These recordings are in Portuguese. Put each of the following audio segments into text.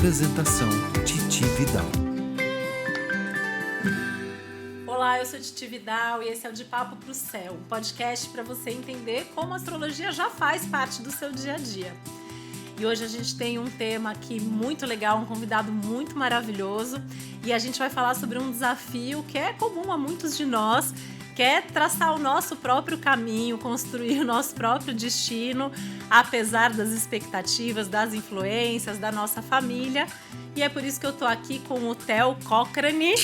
Apresentação: Titi Vidal. Olá, eu sou Titi Vidal e esse é o De Papo Pro Céu, um podcast para você entender como a astrologia já faz parte do seu dia a dia. E hoje a gente tem um tema aqui muito legal, um convidado muito maravilhoso, e a gente vai falar sobre um desafio que é comum a muitos de nós, que é traçar o nosso próprio caminho, construir o nosso próprio destino, apesar das expectativas, das influências, da nossa família. E é por isso que eu tô aqui com o Theo Cochrane.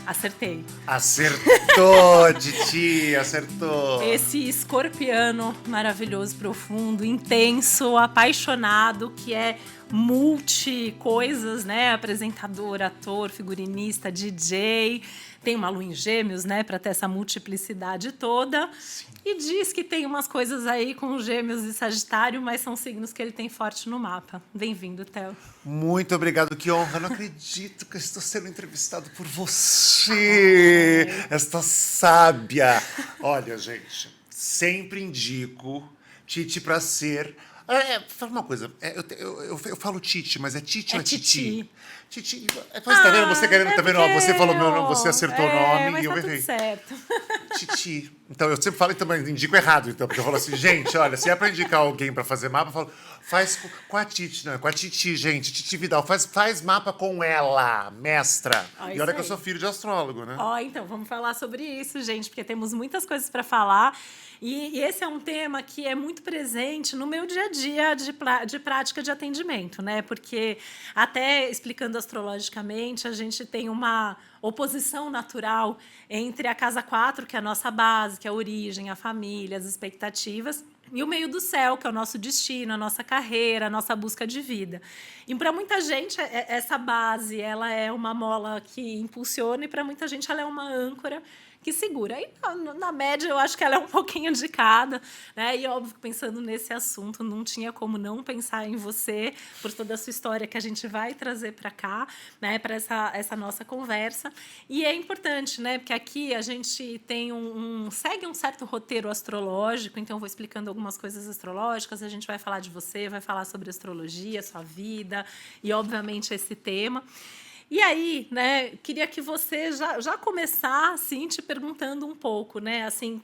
Acertei. Acertou, Titi, acertou. Esse escorpiano maravilhoso, profundo, intenso, apaixonado, que é multi-coisas, né? Apresentador, ator, figurinista, DJ. Tem uma lua em Gêmeos, né? Para ter essa multiplicidade toda. Sim. E diz que tem umas coisas aí com Gêmeos e Sagitário, mas são signos que ele tem forte no mapa. Bem-vindo, Theo. Muito obrigado, que honra. Não acredito que eu estou sendo entrevistado por você, esta sábia. Olha, gente, sempre indico Titi para ser... fala uma coisa, eu falo Titi, mas é Titi ou é Titi? Titi, tá vendo? Você querendo, tá vendo? Você falou meu nome, você acertou o nome mas e eu tá errei. Tudo certo. Titi. Então, eu sempre falo e também indico errado, então, porque eu falo assim, gente, olha, se é pra indicar alguém pra fazer mapa, eu falo, faz com a Titi, não, com a Titi, gente, Titi Vidal, faz mapa com ela, mestra. E olha que eu sou filho de astrólogo, né? Então, vamos falar sobre isso, gente, porque temos muitas coisas para falar. E esse é um tema que é muito presente no meu dia a dia de prática de atendimento, né? Porque, até explicando astrologicamente, a gente tem uma oposição natural entre a casa 4, que é a nossa base, que é a origem, a família, as expectativas, e o meio do céu, que é o nosso destino, a nossa carreira, a nossa busca de vida. E para muita gente, essa base ela é uma mola que impulsiona, e para muita gente ela é uma âncora que segura. E na média eu acho que ela é um pouquinho de cada, né? E óbvio que pensando nesse assunto não tinha como não pensar em você, por toda a sua história que a gente vai trazer para cá, né? Para essa nossa conversa. E é importante, né? Porque aqui a gente tem segue um certo roteiro astrológico, então eu vou explicando algumas coisas astrológicas, a gente vai falar de você, vai falar sobre astrologia, sua vida e obviamente esse tema. E aí, né, queria que você já começasse assim, te perguntando um pouco, né, assim,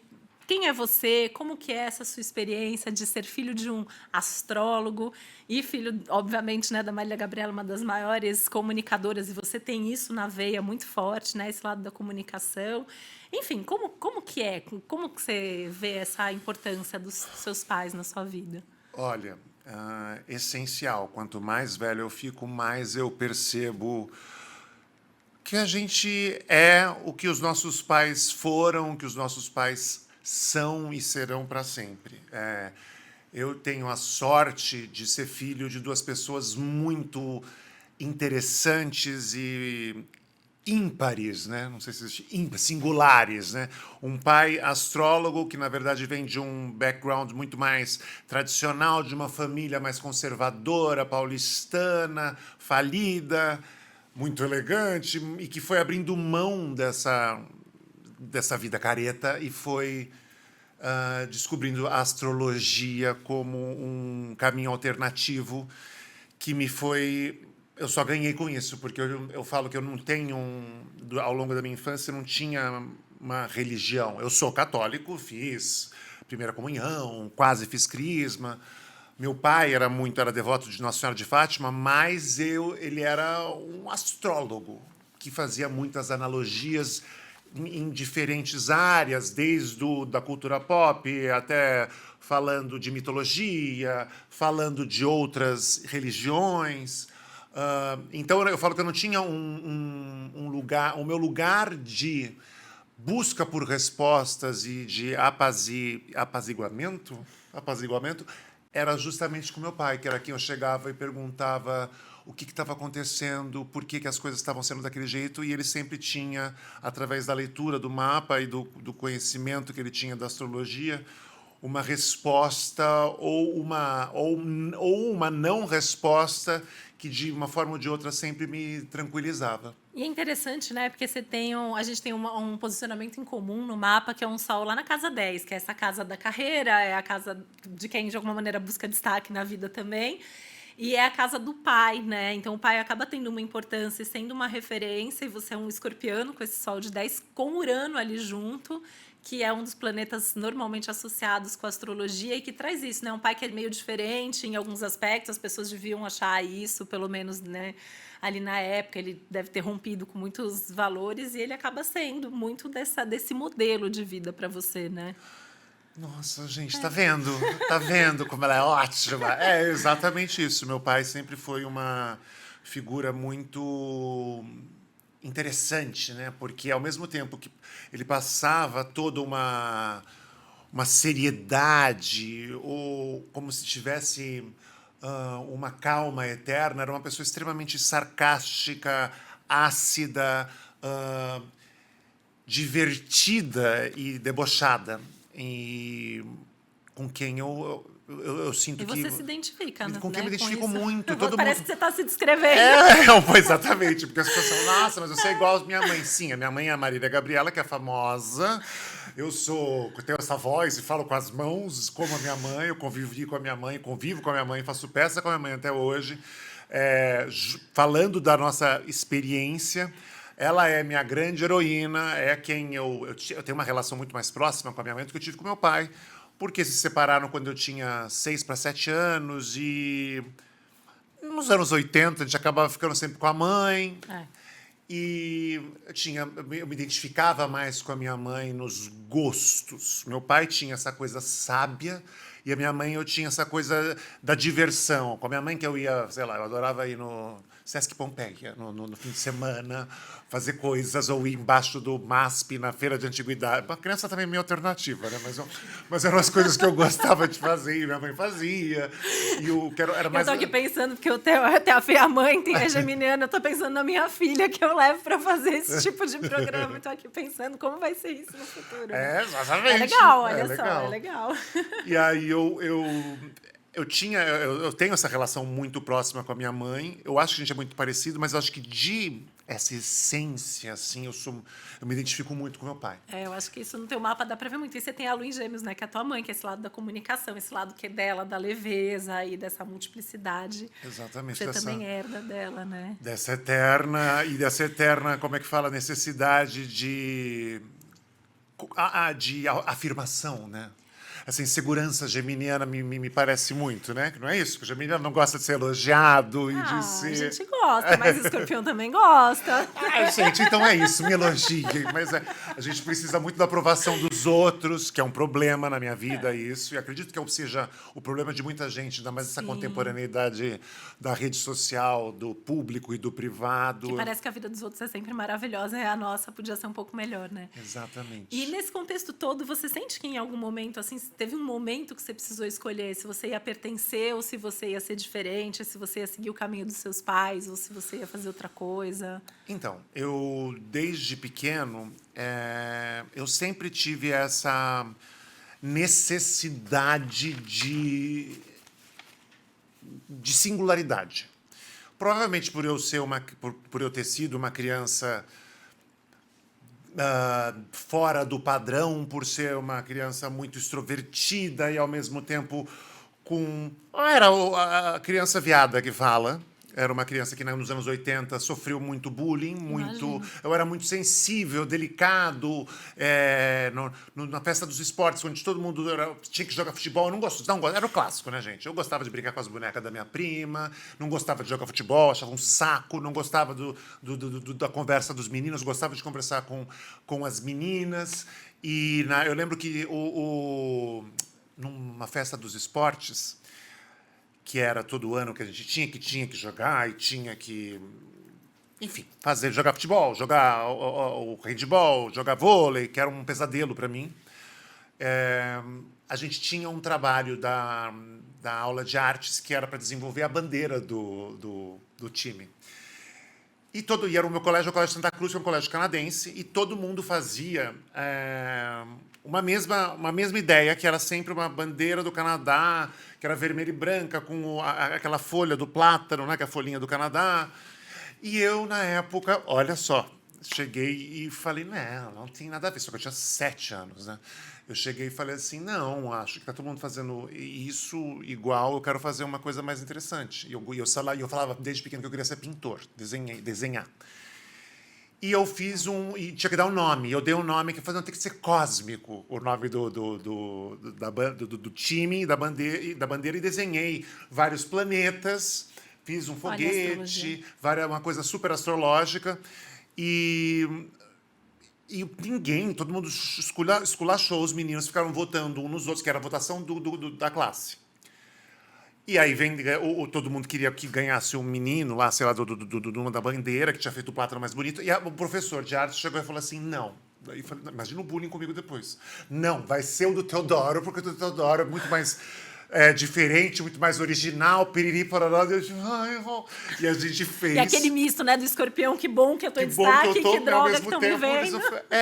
quem é você, como que é essa sua experiência de ser filho de um astrólogo e filho, obviamente, né, da Marília Gabriela, uma das maiores comunicadoras, e você tem isso na veia muito forte, né, esse lado da comunicação. Enfim, como que é? Como que você vê essa importância dos seus pais na sua vida? Olha, essencial. Quanto mais velho eu fico, mais eu percebo que a gente é o que os nossos pais foram, o que os nossos pais são e serão para sempre. Eu tenho a sorte de ser filho de duas pessoas muito interessantes e ímpares, né? Não sei se existe singulares, né? Um pai astrólogo que na verdade vem de um background muito mais tradicional, de uma família mais conservadora, paulistana, falida, muito elegante, e que foi abrindo mão dessa vida careta e foi descobrindo a astrologia como um caminho alternativo que me foi... Eu só ganhei com isso, porque eu falo que eu não tenho... Ao longo da minha infância, eu não tinha uma religião. Eu sou católico, fiz primeira comunhão, quase fiz crisma. Meu pai era devoto de Nossa Senhora de Fátima, mas ele era um astrólogo que fazia muitas analogias em diferentes áreas, desde da cultura pop até falando de mitologia, falando de outras religiões. Então, eu falo que eu não tinha um lugar... O meu lugar de busca por respostas e de apaziguamento era justamente com meu pai, que era quem eu chegava e perguntava o que estava acontecendo, por que as coisas estavam sendo daquele jeito, e ele sempre tinha, através da leitura do mapa e do conhecimento que ele tinha da astrologia, uma resposta ou uma não resposta que, de uma forma ou de outra, sempre me tranquilizava. E é interessante, né? Porque a gente tem um posicionamento em comum no mapa, que é um sol lá na casa 10, que é essa casa da carreira, é a casa de quem, de alguma maneira, busca destaque na vida também. E é a casa do pai, né? Então o pai acaba tendo uma importância e sendo uma referência, e você é um escorpiano com esse sol de 10 com Urano ali junto, que é um dos planetas normalmente associados com a astrologia e que traz isso, né? Um pai que é meio diferente em alguns aspectos, as pessoas deviam achar isso, pelo menos, né? Ali na época, ele deve ter rompido com muitos valores e ele acaba sendo muito desse modelo de vida para você, né? Nossa, gente, tá vendo? Tá vendo como ela é ótima? É exatamente isso. Meu pai sempre foi uma figura muito interessante, né? Porque ao mesmo tempo que ele passava toda uma seriedade, ou como se tivesse uma calma eterna, era uma pessoa extremamente sarcástica, ácida, divertida e debochada. E com quem eu sinto E que... você se identifica, né? Com quem me com identifico isso? muito. Todo Parece mundo... que você está se descrevendo. Exatamente. Porque as pessoas falam, nossa, mas você é igual a minha mãe. Sim, a minha mãe é a Marília Gabriela, que é famosa. Eu tenho essa voz e falo com as mãos, como a minha mãe. Eu convivi com a minha mãe, convivo com a minha mãe, faço peça com a minha mãe até hoje. Falando da nossa experiência... Ela é minha grande heroína, é quem eu tenho uma relação muito mais próxima com a minha mãe do que eu tive com meu pai, porque se separaram quando eu tinha 6 para 7 anos e nos anos 80 a gente acabava ficando sempre com a mãe. É. E eu me identificava mais com a minha mãe nos gostos. Meu pai tinha essa coisa sábia e a minha mãe eu tinha essa coisa da diversão. Com a minha mãe que eu ia, sei lá, eu adorava ir no Sesc Pompeia, no fim de semana, fazer coisas, ou ir embaixo do MASP, na feira de antiguidade. Uma criança também meio alternativa, né? Mas eram as coisas que eu gostava de fazer, e minha mãe fazia. E era mais... Eu tô aqui pensando, porque até a mãe é geminiana, eu tô pensando na minha filha, que eu levo para fazer esse tipo de programa. Eu tô aqui pensando como vai ser isso no futuro. Né? Exatamente. É legal, olha só, legal. é legal. E aí eu tenho essa relação muito próxima com a minha mãe. Eu acho que a gente é muito parecido, mas eu acho que essa essência, assim, eu me identifico muito com meu pai. Eu acho que isso no teu mapa dá pra ver muito. E você tem a Lua em Gêmeos, né? Que é a tua mãe, que é esse lado da comunicação, esse lado que é dela, da leveza e dessa multiplicidade. Exatamente. Você também herda dela, né? Dessa eterna, como é que fala, necessidade de afirmação, né? Essa insegurança geminiana me parece muito, né? Não é isso? Que o geminiano não gosta de ser elogiado e de ser... A gente gosta, mas o escorpião também gosta. Gente, então é isso, me elogiem. Mas a gente precisa muito da aprovação dos outros, que é um problema na minha vida, isso. E acredito que seja o problema de muita gente, ainda mais essa contemporaneidade da rede social, do público e do privado. Que parece que a vida dos outros é sempre maravilhosa e a nossa podia ser um pouco melhor, né? Exatamente. E nesse contexto todo, você sente que em algum momento, assim, teve um momento que você precisou escolher se você ia pertencer ou se você ia ser diferente, se você ia seguir o caminho dos seus pais ou se você ia fazer outra coisa? Então, eu, desde pequeno, eu sempre tive essa necessidade de singularidade. Provavelmente por eu ter sido uma criança fora do padrão, por ser uma criança muito extrovertida e, ao mesmo tempo, era a criança viada que fala. Era uma criança que, nos anos 80, sofreu muito bullying, eu era muito sensível, delicado. Na festa dos esportes, onde todo mundo tinha que jogar futebol, eu não gostava. Era o clássico, né, gente? Eu gostava de brincar com as bonecas da minha prima, não gostava de jogar futebol, achava um saco, não gostava da conversa dos meninos, gostava de conversar com as meninas. E eu lembro que numa festa dos esportes, que era todo ano que a gente tinha que jogar e tinha que, enfim, jogar futebol, jogar o handball, jogar vôlei, que era um pesadelo para mim. A gente tinha um trabalho da aula de artes que era para desenvolver a bandeira do time. E era o meu colégio, o Colégio Santa Cruz, que é um colégio canadense, e todo mundo fazia uma mesma ideia, que era sempre uma bandeira do Canadá, que era vermelha e branca, com aquela folha do plátano, né, que é a folhinha do Canadá. E eu, na época, olha só, cheguei e falei, não tem nada a ver, só que eu tinha 7 anos, né? Eu cheguei e falei assim, não, acho que tá todo mundo fazendo isso igual, eu quero fazer uma coisa mais interessante. E eu falava desde pequeno que eu queria ser pintor, desenhar. E eu fiz e tinha que dar um nome. Eu dei um nome que eu falei, não, tem que ser cósmico, o nome do time, da bandeira, e desenhei vários planetas, fiz um Olha a foguete, uma coisa super astrológica. E ninguém, todo mundo esculachou, os meninos ficaram votando uns nos outros, que era a votação da classe. E aí todo mundo queria que ganhasse um menino lá, sei lá, da bandeira, que tinha feito o plátano mais bonito. E o professor de arte chegou e falou assim, não. Daí falei, imagina o bullying comigo depois. Não, vai ser o do Teodoro, porque o do Teodoro é muito mais diferente, muito mais original, piriri, parará. E a gente fez. E aquele misto, né, do escorpião, que bom que eu tô em bom que destaque, eu tô, que ao droga que mesmo estão me tempo, vendo.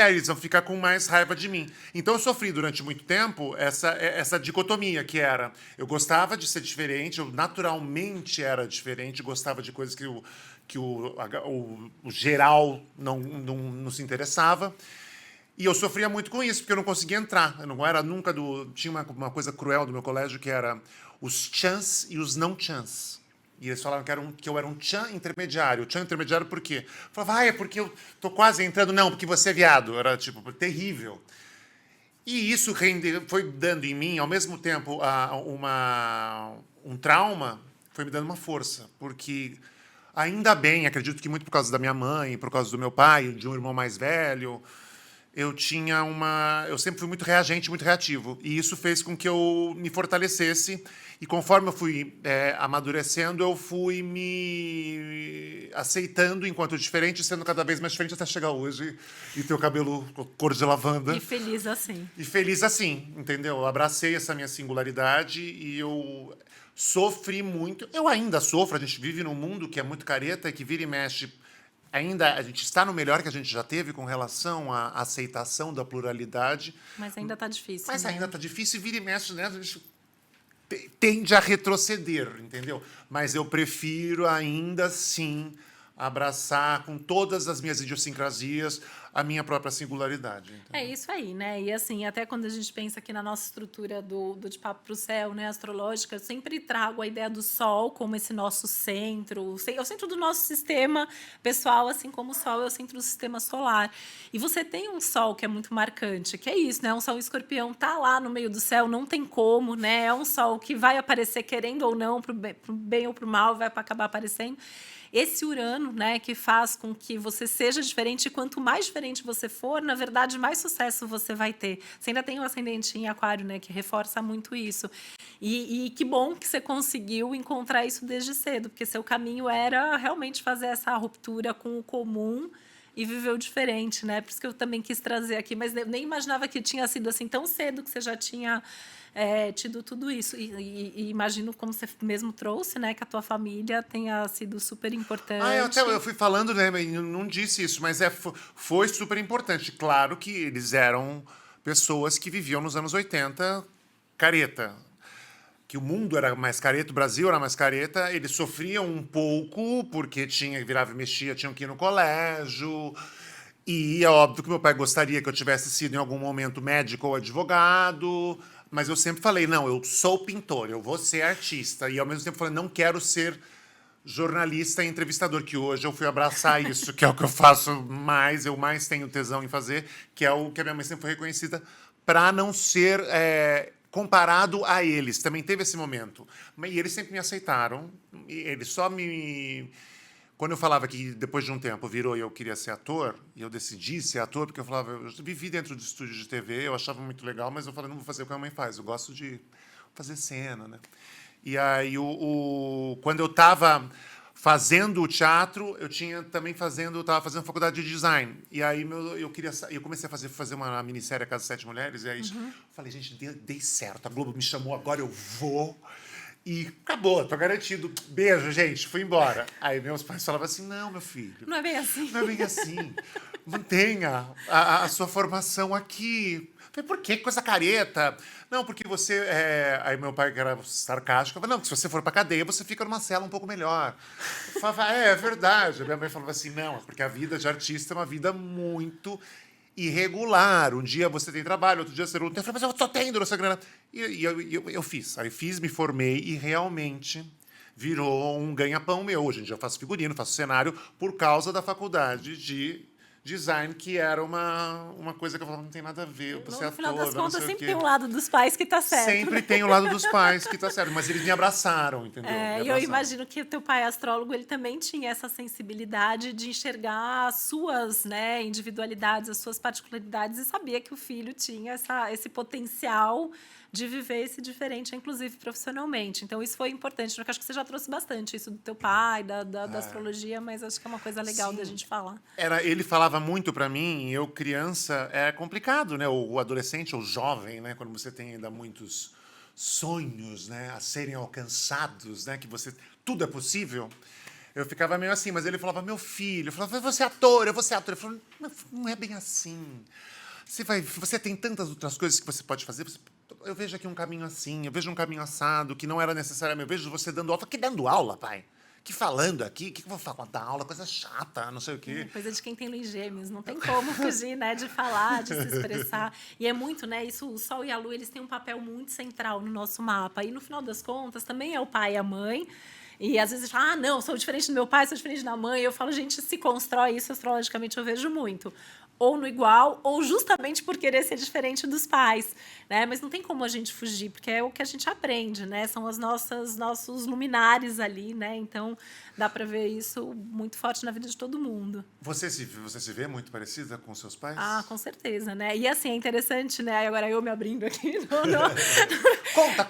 eles vão ficar com mais raiva de mim. Então eu sofri durante muito tempo essa dicotomia, que era, eu gostava de ser diferente, eu naturalmente era diferente, gostava de coisas que o geral não se interessava. E eu sofria muito com isso, porque eu não conseguia entrar. Eu não era nunca Tinha uma coisa cruel do meu colégio, que era os chans e os não chans. E eles falavam que eu era um chan intermediário. Chan intermediário por quê? Eu falava, é porque eu tô quase entrando. Não, porque você é viado. Era, tipo, terrível. E isso foi dando em mim, ao mesmo tempo, um trauma, foi me dando uma força. Porque, ainda bem, acredito que muito por causa da minha mãe, por causa do meu pai, de um irmão mais velho, eu sempre fui muito reagente, muito reativo. E isso fez com que eu me fortalecesse. E conforme eu fui amadurecendo, eu fui me aceitando enquanto diferente, sendo cada vez mais diferente até chegar hoje e ter o cabelo cor de lavanda. E feliz assim. E feliz assim, entendeu? Eu abracei essa minha singularidade e eu sofri muito. Eu ainda sofro, a gente vive num mundo que é muito careta e que vira e mexe. Ainda a gente está no melhor que a gente já teve com relação à aceitação da pluralidade. Mas ainda está difícil. Mas né? ainda está difícil e vira e mexe, né? A gente tende a retroceder, entendeu? Mas eu prefiro ainda assim abraçar com todas as minhas idiosincrasias a minha própria singularidade. Entendeu? É isso aí, né? E assim, até quando a gente pensa aqui na nossa estrutura do De Papo para o Céu, né, astrológica, eu sempre trago a ideia do Sol como esse nosso centro, é o centro do nosso sistema pessoal, assim como o Sol é o centro do sistema solar. E você tem um Sol que é muito marcante, que é isso, né? Um Sol escorpião tá lá no meio do céu, não tem como, né? É um Sol que vai aparecer, querendo ou não, pro bem ou pro mal, vai acabar aparecendo. Esse Urano, né, que faz com que você seja diferente, e quanto mais diferente você for, na verdade, mais sucesso você vai ter. Você ainda tem um ascendente em Aquário, né, que reforça muito isso. E que bom que você conseguiu encontrar isso desde cedo, porque seu caminho era realmente fazer essa ruptura com o comum e viver o diferente, né? Por isso que eu também quis trazer aqui, mas eu nem imaginava que tinha sido assim tão cedo que você já tinha tido tudo isso. E imagino, como você mesmo trouxe, né, que a tua família tenha sido super importante. Eu fui falando, né, não disse isso, mas foi super importante. Claro que eles eram pessoas que viviam nos anos 80 careta. Que o mundo era mais careta, o Brasil era mais careta, eles sofriam um pouco, porque virava e mexia, tinham que ir no colégio. E é óbvio que meu pai gostaria que eu tivesse sido em algum momento médico ou advogado, mas eu sempre falei, não, eu sou pintor, eu vou ser artista. E ao mesmo tempo falei, não quero ser jornalista e entrevistador, que hoje eu fui abraçar isso, que é o que eu faço mais, eu mais tenho tesão em fazer, que é o que a minha mãe sempre foi reconhecida, para não ser comparado a eles. Também teve esse momento. E eles sempre me aceitaram, e eles só me... Quando eu falava que depois de um tempo virou e eu queria ser ator, e eu decidi ser ator, porque eu falava, eu vivi dentro do estúdio de TV, eu achava muito legal, mas eu falei, não vou fazer o que a mãe faz, eu gosto de fazer cena, né? E aí, quando eu estava fazendo o teatro, eu estava fazendo faculdade de design. E aí eu comecei a fazer uma minissérie A Casa de Sete Mulheres, e aí falei, gente, dei certo, a Globo me chamou, agora eu vou. E acabou, tô garantido. Beijo, gente, fui embora. Aí meus pais falavam assim, não, meu filho. Não é bem assim. Não é bem assim. Mantenha a sua formação aqui. Falei, por que coisa careta? Não, porque você... Aí meu pai, que era sarcástico, falava, não, se você for pra cadeia, você fica numa cela um pouco melhor. Eu falava, é verdade. A minha mãe falava assim, não, porque a vida de artista é uma vida muito irregular. Um dia você tem trabalho, outro dia você não tem. Eu falei, mas eu tô tendo essa grana. Eu fiz. Aí fiz, me formei e realmente virou um ganha-pão meu. Hoje em dia eu faço figurino, faço cenário por causa da faculdade de design, que era uma coisa que eu falava, não tem nada a ver, você é No final ator, das não contas, sei o sempre quê. tem um lado dos pais que tá certo. Sempre tem o lado dos pais que tá certo, mas eles me abraçaram, entendeu? Me E eu abraçaram. imagino que o teu pai astrólogo, ele também tinha essa sensibilidade de enxergar as suas, né, individualidades, as suas particularidades, e sabia que o filho tinha esse potencial de viver esse diferente, inclusive profissionalmente. Então, isso foi importante, porque acho que você já trouxe bastante isso do teu pai, da astrologia, mas acho que é uma coisa legal da gente falar. Ele falava muito pra mim, eu criança, é complicado, né? O adolescente ou jovem, né? Quando você tem ainda muitos sonhos, né? A serem alcançados, né? Que você tudo é possível. Eu ficava meio assim, mas ele falava, meu filho, eu falava, eu vou ser ator, eu vou ser ator. Ele falou, não é bem assim. Você tem tantas outras coisas que você pode fazer. Eu vejo aqui um caminho assim, eu vejo um caminho assado, que não era necessariamente. Eu vejo você dando aula. Que dando aula, pai? Que falando aqui? O que eu vou falar? Dar aula, coisa chata, não sei o quê. Coisa de quem tem lua em gêmeos, não tem como fugir, né, de falar, de se expressar. E é muito, né, isso, o Sol e a Lua, eles têm um papel muito central no nosso mapa. E no final das contas, também é o pai e a mãe. E às vezes fala, não, sou diferente do meu pai, sou diferente da mãe. Eu falo, gente, se constrói isso astrologicamente, eu vejo muito. Ou no igual, ou justamente por querer ser diferente dos pais, né? Mas não tem como a gente fugir, porque é o que a gente aprende, né? São as nossos luminares ali, né? Então, dá para ver isso muito forte na vida de todo mundo. Você se vê muito parecida com seus pais? Ah, com certeza, né? E assim, é interessante, né? Agora eu me abrindo aqui. Conta.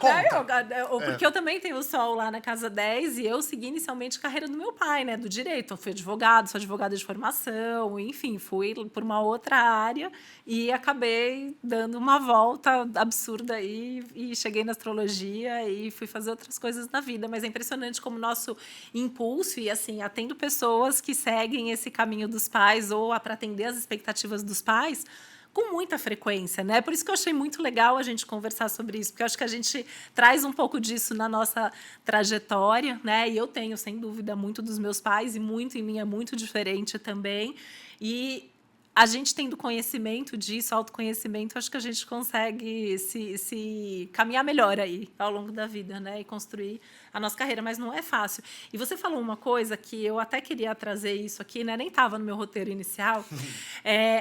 Porque eu também tenho o Sol lá na casa 10 e eu segui inicialmente a carreira do meu pai, né? Do direito. Eu fui advogado, sou advogada de formação, enfim, fui por uma outra área e acabei dando uma volta absurda aí e cheguei na astrologia e fui fazer outras coisas na vida. Mas é impressionante como o nosso impulso, e assim, atendo pessoas que seguem esse caminho dos pais ou para atender as expectativas dos pais, com muita frequência, né? Por isso que eu achei muito legal a gente conversar sobre isso, porque eu acho que a gente traz um pouco disso na nossa trajetória, né? E eu tenho, sem dúvida, muito dos meus pais e muito em mim é muito diferente também. E a gente tendo conhecimento disso, autoconhecimento, acho que a gente consegue se caminhar melhor aí ao longo da vida, né? E construir a nossa carreira, mas não é fácil. E você falou uma coisa que eu até queria trazer isso aqui, né? Nem estava no meu roteiro inicial.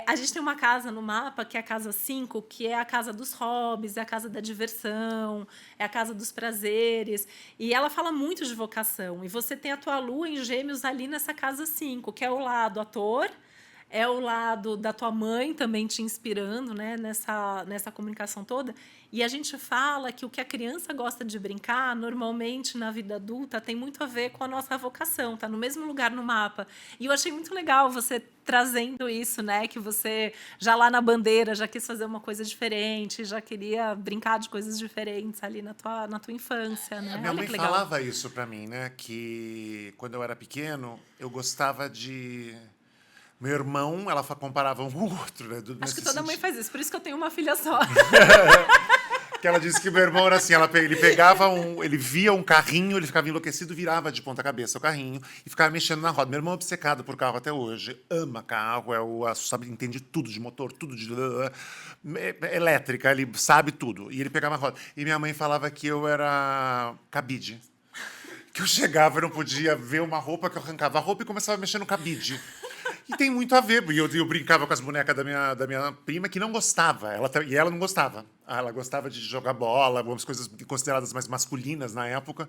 A gente tem uma casa no mapa, que é a casa 5, que é a casa dos hobbies, é a casa da diversão, é a casa dos prazeres. E ela fala muito de vocação. E você tem a tua lua em Gêmeos ali nessa casa 5, que é o lado ator, é o lado da tua mãe também te inspirando, né, nessa comunicação toda. E a gente fala que o que a criança gosta de brincar, normalmente na vida adulta, tem muito a ver com a nossa vocação, está no mesmo lugar no mapa. E eu achei muito legal você trazendo isso, né, que você já lá na bandeira já quis fazer uma coisa diferente, já queria brincar de coisas diferentes ali na tua infância, né? Minha Olha mãe que legal. falava isso pra mim, né? Que quando eu era pequeno, eu gostava de... Meu irmão, ela comparava um com o outro, né? Acho que toda mãe faz isso, por isso que eu tenho uma filha só. Que ela disse que meu irmão era assim, ele ele via um carrinho, ele ficava enlouquecido, virava de ponta cabeça o carrinho e ficava mexendo na roda. Meu irmão é obcecado por carro até hoje, ama carro, sabe, entende tudo de motor, tudo de elétrica, ele sabe tudo. E ele pegava a roda. E minha mãe falava que eu era cabide. Que eu chegava, eu não podia ver uma roupa, que eu arrancava a roupa e começava a mexer no cabide. E tem muito a ver. E eu brincava com as bonecas da minha prima, que não gostava. E ela não gostava. Ela gostava de jogar bola, algumas coisas consideradas mais masculinas na época.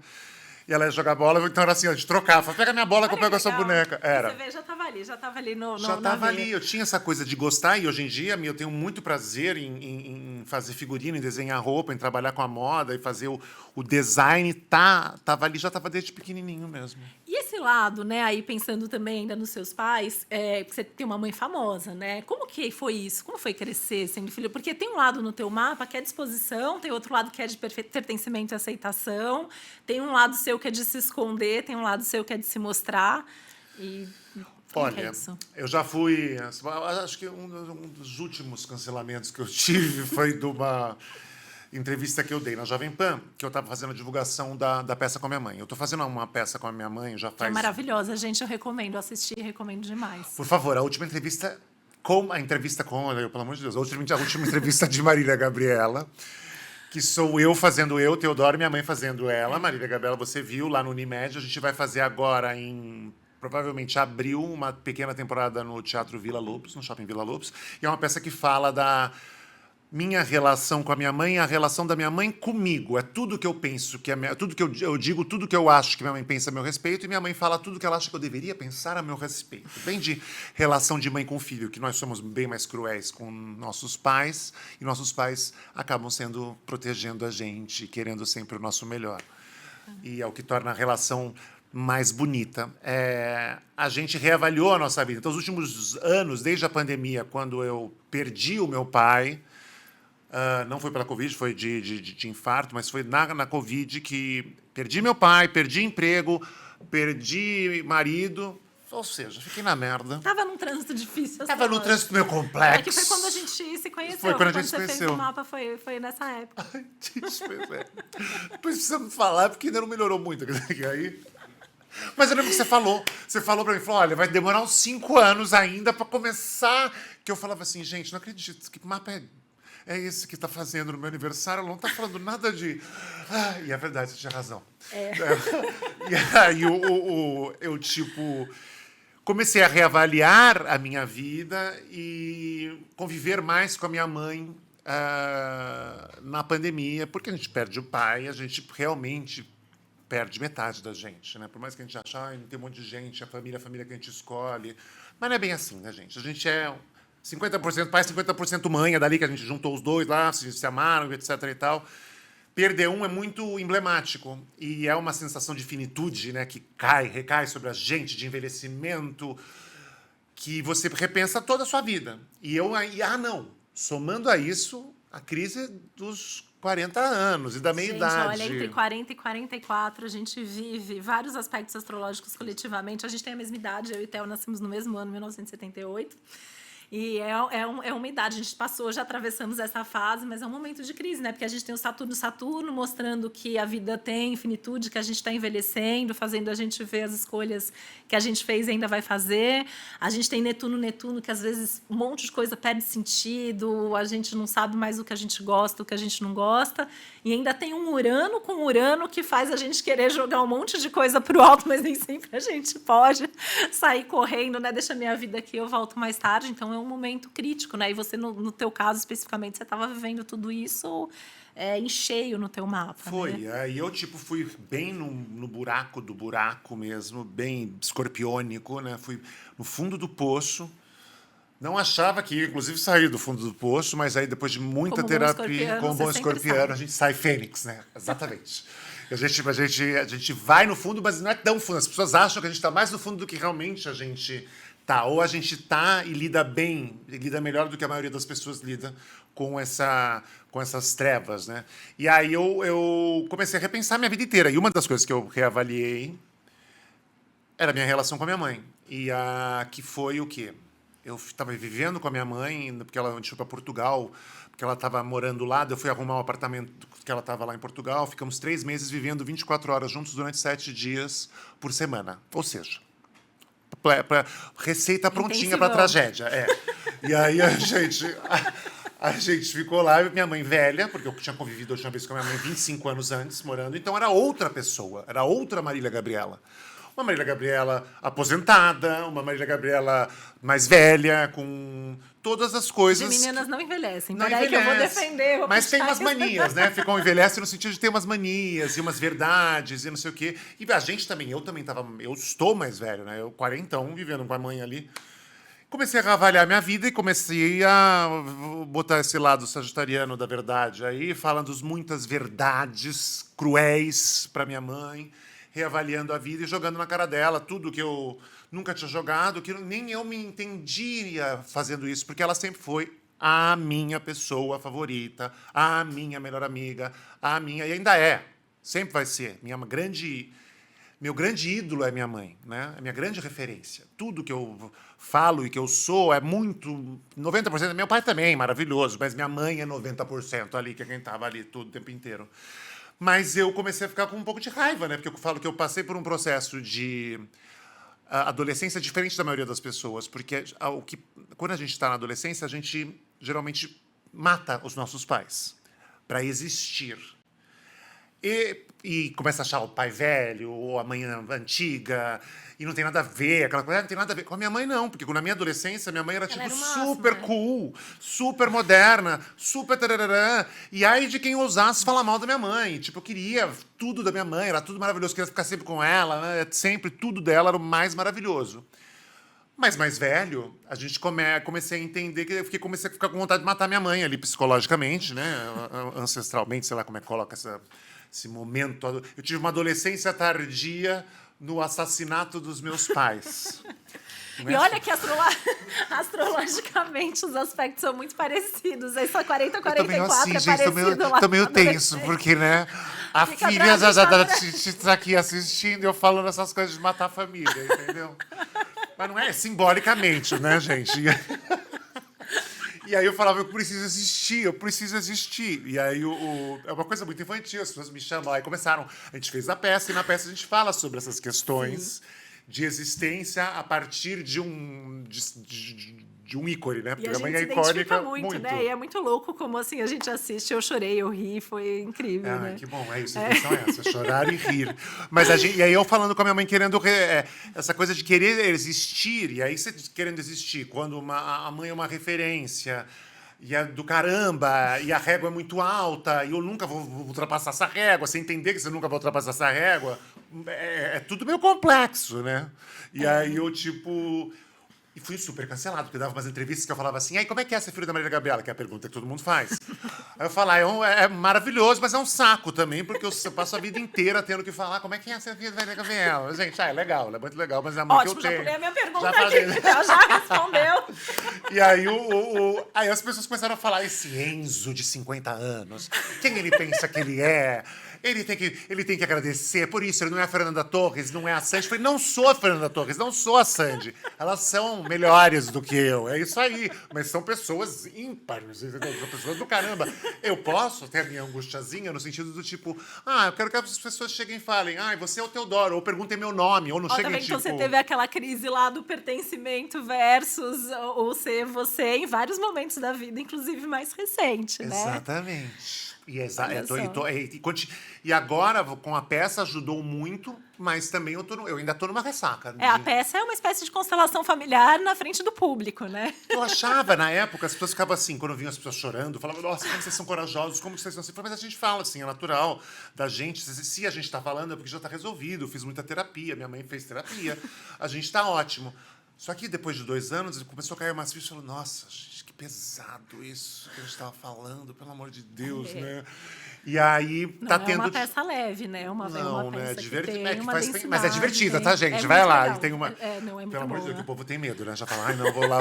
E ela ia jogar bola, então era assim, a gente trocava. Pega minha bola que eu pego a sua boneca. Era. Você vê, já estava ali no Já na estava veia. ali. Eu tinha essa coisa de gostar, e hoje em dia eu tenho muito prazer em fazer figurino, em desenhar roupa, em trabalhar com a moda, e fazer o design. Tava ali, já estava desde pequenininho mesmo. E esse lado, né, aí pensando também ainda nos seus pais, você tem uma mãe famosa, né? Como que foi isso? Como foi crescer sendo filho? Porque tem um lado no teu mapa que é disposição, tem outro lado que é de pertencimento e aceitação, tem um lado seu que é de se esconder, tem um lado seu que é de se mostrar. E Como que é Olha, isso? eu já fui. Acho que um dos últimos cancelamentos que eu tive foi de uma entrevista que eu dei na Jovem Pan, que eu estava fazendo a divulgação da peça com a minha mãe. Eu estou fazendo uma peça com a minha mãe já Que é faz. maravilhosa, gente. Eu recomendo assistir, recomendo demais. Por favor, a última entrevista olha, pelo amor de Deus, a última entrevista de Marília Gabriela, que sou eu fazendo eu, Teodoro, e minha mãe fazendo ela. Marília Gabriela, você viu lá no Unimed. A gente vai fazer agora em provavelmente abril uma pequena temporada no Teatro Vila Lobos, no Shopping Vila Lobos. E é uma peça que fala da minha relação com a minha mãe e a relação da minha mãe comigo. É tudo que eu penso, tudo que eu digo, tudo que eu acho que minha mãe pensa a meu respeito, e minha mãe fala tudo que ela acha que eu deveria pensar a meu respeito. Bem de relação de mãe com filho, que nós somos bem mais cruéis com nossos pais, e nossos pais acabam protegendo a gente, querendo sempre o nosso melhor. E é o que torna a relação mais bonita. A gente reavaliou a nossa vida. Então, os últimos anos, desde a pandemia, quando eu perdi o meu pai, não foi pela Covid, foi de infarto, mas foi na Covid que perdi meu pai, perdi emprego, perdi marido, ou seja, fiquei na merda. Tava num trânsito difícil. Tava no trânsito meio complexo. É que foi quando a gente se conheceu. Foi quando a gente você se conheceu. fez o mapa, foi nessa época. Ai, gente, pois é. Depois precisamos falar, porque ainda não melhorou muito. Aí... Mas eu lembro que você falou. Você falou pra mim, falou, olha, vai demorar uns 5 anos ainda pra começar. Que eu falava assim, gente, não acredito, que mapa é esse que tá fazendo no meu aniversário? Ela não tá falando nada de... e é verdade, você tinha razão. E aí eu, tipo... Comecei a reavaliar a minha vida e conviver mais com a minha mãe na pandemia, porque a gente perde o pai, a gente realmente perde metade da gente, né? Por mais que a gente ache, não tem um monte de gente, a família que a gente escolhe. Mas não é bem assim, né, gente? A gente é 50% pai, 50% mãe, é dali que a gente juntou os dois lá, se amaram, etc e tal. Perder um é muito emblemático e é uma sensação de finitude, né, que recai sobre a gente, de envelhecimento, que você repensa toda a sua vida. Somando a isso, a crise dos 40 anos e da meia-idade. Olha, entre 40 e 44, a gente vive vários aspectos astrológicos coletivamente. A gente tem a mesma idade, eu e Theo nascemos no mesmo ano, 1978. E é uma idade, a gente passou, já atravessamos essa fase, mas é um momento de crise, né? Porque a gente tem o Saturno mostrando que a vida tem infinitude, que a gente está envelhecendo, fazendo a gente ver as escolhas que a gente fez e ainda vai fazer. A gente tem Netuno, que às vezes um monte de coisa perde sentido, a gente não sabe mais o que a gente gosta, o que a gente não gosta. E ainda tem um Urano com Urano que faz a gente querer jogar um monte de coisa pro alto, mas nem sempre a gente pode sair correndo, né? Deixa minha vida aqui, eu volto mais tarde. Então, é um momento crítico, né? E você, no teu caso, especificamente, você estava vivendo tudo isso em cheio no teu mapa. Foi. Né? Aí eu, fui bem no buraco do buraco mesmo, bem escorpiônico, né? Fui no fundo do poço. Não achava que ia, inclusive, sair do fundo do poço, mas aí, depois de muita terapia, como bom escorpiano, a gente sai fênix, né? Exatamente. A gente vai no fundo, mas não é tão fundo. As pessoas acham que a gente está mais no fundo do que realmente a gente tá. Ou a gente tá e lida bem, lida melhor do que a maioria das pessoas lida com essas trevas, né? E aí eu comecei a repensar minha vida inteira. E uma das coisas que eu reavaliei era a minha relação com a minha mãe. Que foi o quê? Eu estava vivendo com a minha mãe, porque a gente foi para Portugal, porque ela estava morando lá, eu fui arrumar um apartamento que ela estava lá em Portugal, ficamos 3 meses vivendo 24 horas juntos durante 7 dias por semana. Ou seja, receita prontinha para tragédia. E aí a gente ficou lá, minha mãe velha, porque eu tinha convivido a última vez com a minha mãe 25 anos antes, morando, então era outra pessoa, era outra Marília Gabriela. Uma Marília Gabriela aposentada, uma Marília Gabriela mais velha, com todas as coisas... De meninas não envelhecem. Não Peraí que eu vou defender. Mas tem umas manias, né? Envelhece no sentido de ter umas manias e umas verdades e não sei o quê. E a gente também, eu estou mais velho, né? Eu, 40, vivendo com a mãe ali. Comecei a avaliar minha vida e comecei a botar esse lado sagitariano da verdade aí, falando muitas verdades cruéis para minha mãe, reavaliando a vida e jogando na cara dela tudo que eu nunca tinha jogado, que nem eu me entendia fazendo isso, porque ela sempre foi a minha pessoa favorita, a minha melhor amiga, e ainda é, sempre vai ser, minha grande meu grande ídolo é minha mãe, né? É minha grande referência. Tudo que eu falo e que eu sou é muito... 90%. Meu pai também, maravilhoso, mas minha mãe é 90% ali, que é quem estava ali todo o tempo inteiro. Mas eu comecei a ficar com um pouco de raiva, né? Porque eu falo que eu passei por um processo de adolescência diferente da maioria das pessoas. Porque quando a gente está na adolescência, a gente geralmente mata os nossos pais para existir. E começa a achar o pai velho, ou a mãe antiga, e não tem nada a ver, aquela coisa, não tem nada a ver. Com a minha mãe, não, porque na minha adolescência, minha mãe era, tipo, era o super máximo, né? cool, super moderna, super tararã. E aí de quem ousasse falar mal da minha mãe. Tipo, eu queria tudo da minha mãe, era tudo maravilhoso, queria ficar sempre com ela, né? Sempre tudo dela era o mais maravilhoso. Mas mais velho, a gente comecei a entender que comecei a ficar com vontade de matar minha mãe ali psicologicamente, né? Ancestralmente, sei lá como é que coloca esse momento. Eu tive uma adolescência tardia no assassinato dos meus pais. E olha que astrologicamente os aspectos são muito parecidos. Aí só 40, Eu tô meio 44 assim, é gente, parecido lá. tô meio tenso, porque, né, a Fica filha brava, da tá Titi tá aqui assistindo e eu falando essas coisas de matar a família, entendeu? Mas não é simbolicamente, né, gente? E aí eu falava, eu preciso existir. E aí é uma coisa muito infantil, as pessoas me chamam. Aí começaram, a gente fez a peça, e na peça a gente fala sobre essas questões de existência a partir de um ícone, né? E Porque a a mãe gente é se identifica icônica muito, né? E é muito louco como assim a gente assiste, eu chorei, eu ri, foi incrível, Ah, né? que bom, é isso, a intenção é essa, chorar e rir. Mas e aí eu falando com a minha mãe, querendo essa coisa de querer existir, e aí você querendo existir, quando a mãe é uma referência, e é do caramba, e a régua é muito alta, e eu nunca vou ultrapassar essa régua, você entender que você nunca vai ultrapassar essa régua, é tudo meio complexo, né? E aí eu, tipo... E fui super cancelado, porque eu dava umas entrevistas que eu falava assim, aí como é que é ser filho da Marília Gabriela? Que é a pergunta que todo mundo faz. Aí eu falava, é maravilhoso, mas é um saco também, porque eu passo a vida inteira tendo que falar como é que é ser filho da Marília Gabriela. Gente, é legal, é muito legal, mas é a mãe Ótimo, que já eu pulei tenho. a minha pergunta Já aqui, falei. então já respondeu. E aí, aí as pessoas começaram a falar, esse Enzo de 50 anos, quem ele pensa que ele é? Ele tem que agradecer, por isso, ele não é a Fernanda Torres, não é a Sandy. Eu falei, não sou a Fernanda Torres, não sou a Sandy. Elas são melhores do que eu, é isso aí. Mas são pessoas ímpares, entendeu? São pessoas do caramba. Eu posso ter a minha angustiazinha no sentido do tipo, eu quero que as pessoas cheguem e falem, você é o Teodoro, ou perguntem meu nome, ou não cheguem Também, tipo... então você teve aquela crise lá do pertencimento versus ou ser você em vários momentos da vida, inclusive mais recente, né? Exatamente. Olha só. E agora, com a peça, ajudou muito, mas também eu ainda tô numa ressaca. A peça é uma espécie de constelação familiar na frente do público, né? Eu achava, na época, as pessoas ficavam assim, quando viam as pessoas chorando, falavam, nossa, como vocês são corajosos, como vocês são assim. Mas a gente fala assim, é natural da gente. Se a gente tá falando, é porque já tá resolvido. Eu fiz muita terapia, minha mãe fez terapia. A gente tá ótimo. Só que depois de 2 anos, começou a cair umas fichas e falou, nossa, gente, que pesado isso que a gente tava falando, pelo amor de Deus, né? E aí Não tá é tendo... uma peça leve, né? É uma Não, peça né? que Divertido. tem uma densidade. Mas é divertida, tá, gente? É Vai muito lá. legal. E tem uma... Não, é muito Pelo amor de Deus, boa. que o povo tem medo, né? Já fala, ai, não, vou lá,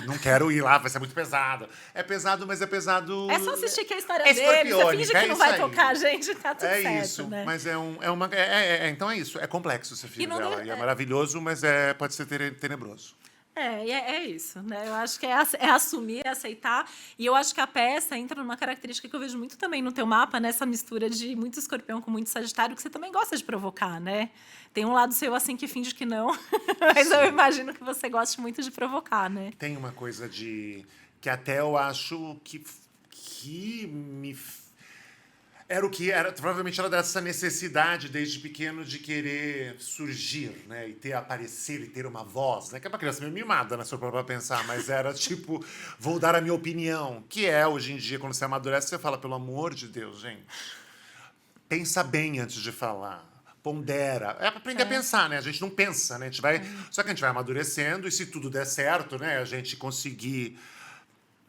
não quero ir lá, vai ser muito pesado. É pesado, mas é pesado... É só assistir que a história É deles, você escorpiônica, finge que é não isso vai aí. tocar a gente, tá tudo É certo, isso, né? mas então é isso, é complexo ser filho não dela. deve- E é maravilhoso, mas pode ser tenebroso. É isso, né? Eu acho que é assumir, é aceitar. E eu acho que a peça entra numa característica que eu vejo muito também no teu mapa, nessa mistura de muito escorpião com muito sagitário, que você também gosta de provocar, né? Tem um lado seu assim que finge que não, mas eu imagino que você goste muito de provocar, né? Tem uma coisa que até eu acho que me... Era o que era, provavelmente era dessa necessidade desde pequeno de querer surgir, né? E aparecer e ter uma voz, né? Que é uma criança meio mimada, né? Se for pra pensar, mas era tipo, vou dar a minha opinião. Que hoje em dia, quando você amadurece, você fala, pelo amor de Deus, gente, pensa bem antes de falar. Pondera. É pra aprender a pensar, né? A gente não pensa, né? A gente vai... Só que a gente vai amadurecendo e se tudo der certo, né? A gente conseguir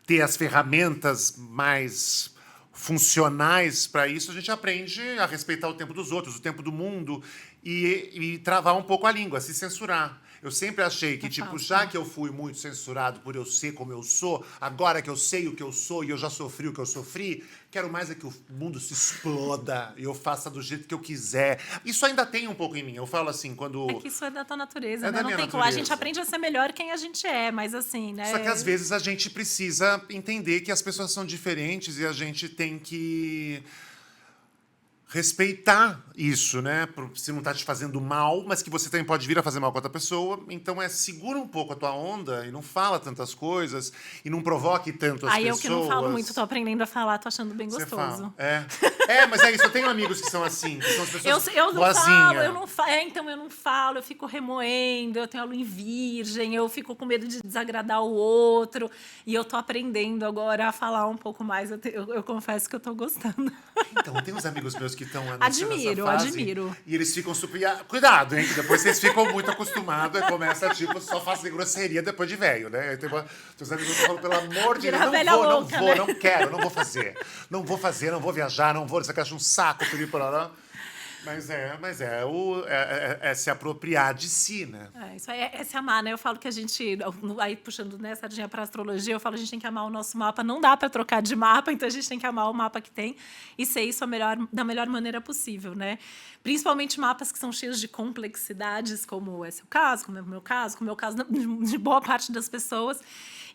ter as ferramentas mais funcionais para isso, a gente aprende a respeitar o tempo dos outros, o tempo do mundo e travar um pouco a língua, se censurar. Eu sempre achei que, tipo, já que eu fui muito censurado por eu ser como eu sou, agora que eu sei o que eu sou e eu já sofri o que eu sofri, quero mais é que o mundo se exploda e eu faça do jeito que eu quiser. Isso ainda tem um pouco em mim. Eu falo assim, quando... É que isso é da tua natureza, É né? da Não minha tem como. A natureza. gente aprende a ser melhor quem a gente é, mas assim, né? Só que às vezes a gente precisa entender que as pessoas são diferentes e a gente tem que respeitar isso, né? Se não tá te fazendo mal, mas que você também pode vir a fazer mal com outra pessoa. Então segura um pouco a tua onda e não fala tantas coisas e não provoque tanto as Aí eu pessoas. que não falo muito, tô aprendendo a falar, tô achando bem Você gostoso. fala. Mas é isso, eu tenho amigos que são assim, que são as pessoas Eu não boazinha. falo, eu não falo. Então eu não falo, eu fico remoendo, eu tenho a lua em virgem, eu fico com medo de desagradar o outro. E eu tô aprendendo agora a falar um pouco mais. Eu confesso que eu tô gostando. Então, tem uns amigos meus que estão Admiro, nessa fase, admiro. E eles ficam super... Cuidado, hein? Que depois vocês ficam muito acostumados e começa, tipo, só fazer grosseria depois de velho, né? Aí tem os amigos que falam, pelo amor de Vira Deus, velha não louca, vou, né? não quero, não vou fazer. Não vou fazer, não vou viajar, não vou... Isso aqui acha um saco, piripirará. Mas é se apropriar de si, né? Isso aí é se amar, né? Eu falo que a gente, aí puxando, né, sardinha pra astrologia, eu falo que a gente tem que amar o nosso mapa. Não dá pra trocar de mapa, então a gente tem que amar o mapa que tem e ser isso da melhor maneira possível, né? Principalmente mapas que são cheios de complexidades, como é seu caso, como é o meu caso, como é o caso de boa parte das pessoas.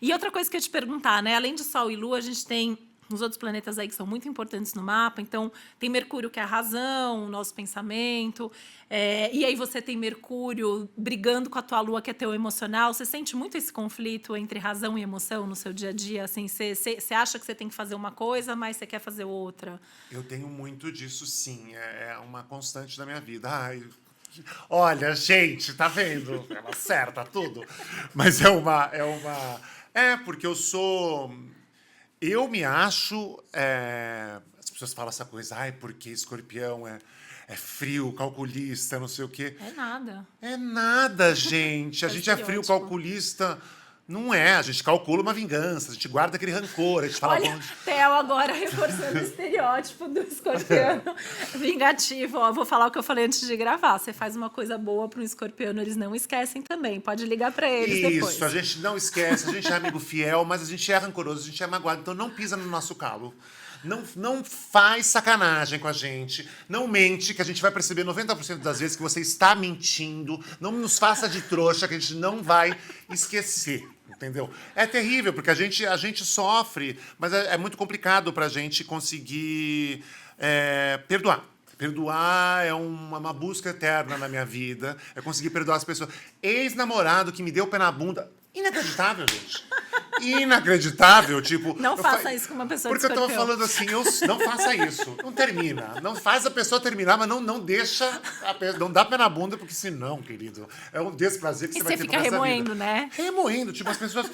E outra coisa que eu ia te perguntar, né? Além de Sol e Lua, a gente tem os outros planetas aí que são muito importantes no mapa. Então, tem Mercúrio, que é a razão, o nosso pensamento. E aí você tem Mercúrio brigando com a tua Lua, que é teu emocional. Você sente muito esse conflito entre razão e emoção no seu dia a dia? Assim, você acha que você tem que fazer uma coisa, mas você quer fazer outra? Eu tenho muito disso, sim. É uma constante da minha vida. Ai, olha, gente, tá vendo? Ela acerta tudo. Mas porque eu sou... Eu me acho... as pessoas falam essa coisa, porque escorpião é frio, calculista, não sei o quê. É nada. É nada, gente. A gente é frio, calculista. Não é. A gente calcula uma vingança, a gente guarda aquele rancor, a gente fala... Olha, Theo agora reforçando o estereótipo do escorpiano vingativo. Ó, vou falar o que eu falei antes de gravar. Você faz uma coisa boa para um escorpiano, eles não esquecem também. Pode ligar para eles depois. Isso, a gente não esquece, a gente é amigo fiel, mas a gente é rancoroso, a gente é magoado. Então não pisa no nosso calo. Não faz sacanagem com a gente. Não mente, que a gente vai perceber 90% das vezes que você está mentindo. Não nos faça de trouxa, que a gente não vai esquecer. Entendeu? É terrível, porque a gente sofre, mas é muito complicado para a gente conseguir perdoar. Perdoar é uma busca eterna na minha vida. É conseguir perdoar as pessoas. Ex-namorado que me deu o pé na bunda. Inacreditável, gente. Inacreditável, tipo... Não faça isso com uma pessoa de Porque eu tava escorpião. falando assim, não faça isso. Não termina. Não faz a pessoa terminar, mas não deixa... Não dá pé na bunda, porque senão, querido, é um desprazer que E você vai você ter fica pro resto da remoendo, vida. né? Remoendo. Tipo, as pessoas...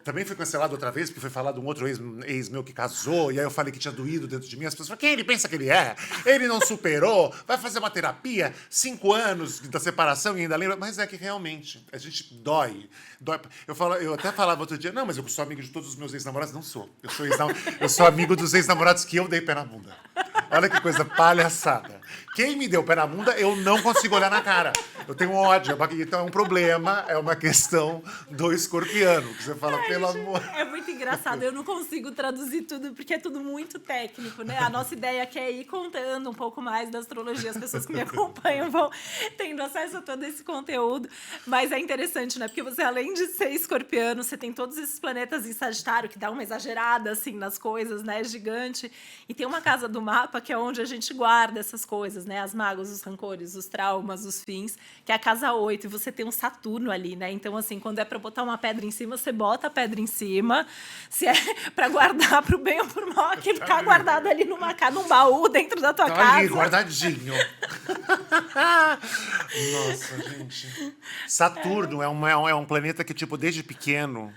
Também foi cancelado outra vez, porque foi falar de um outro ex meu que casou, e aí eu falei que tinha doído dentro de mim. As pessoas falaram, quem ele pensa que ele é? Ele não superou, vai fazer uma terapia, 5 anos da separação e ainda lembra. Mas é que realmente, a gente dói. Eu até falava outro dia, não, mas eu sou amigo de todos os meus ex-namorados. Não sou. Eu sou amigo dos ex-namorados que eu dei pé na bunda. Olha que coisa palhaçada. Quem me deu pé na bunda, eu não consigo olhar na cara. Eu tenho ódio. Então é um problema, é uma questão do escorpiano. Que você fala, pelo amor... É muito engraçado. Eu não consigo traduzir tudo, porque é tudo muito técnico, né? A nossa ideia aqui é ir contando um pouco mais da astrologia. As pessoas que me acompanham vão tendo acesso a todo esse conteúdo. Mas é interessante, né? Porque você, além de ser escorpiano, você tem todos esses planetas em Sagitário, que dá uma exagerada, assim, nas coisas, né? Gigante. E tem uma casa do mapa que é onde a gente guarda essas coisas, né? As mágoas, os rancores, os traumas, os fins, que é a casa 8. E você tem um Saturno ali, né? Então, assim, quando é pra botar uma pedra em cima, você bota a pedra em cima. Se é pra guardar pro bem ou pro mal, aquilo tá guardado ali num baú dentro da tua Tá casa. ali, guardadinho. Nossa, gente. Saturno é um planeta que, tipo, desde pequeno...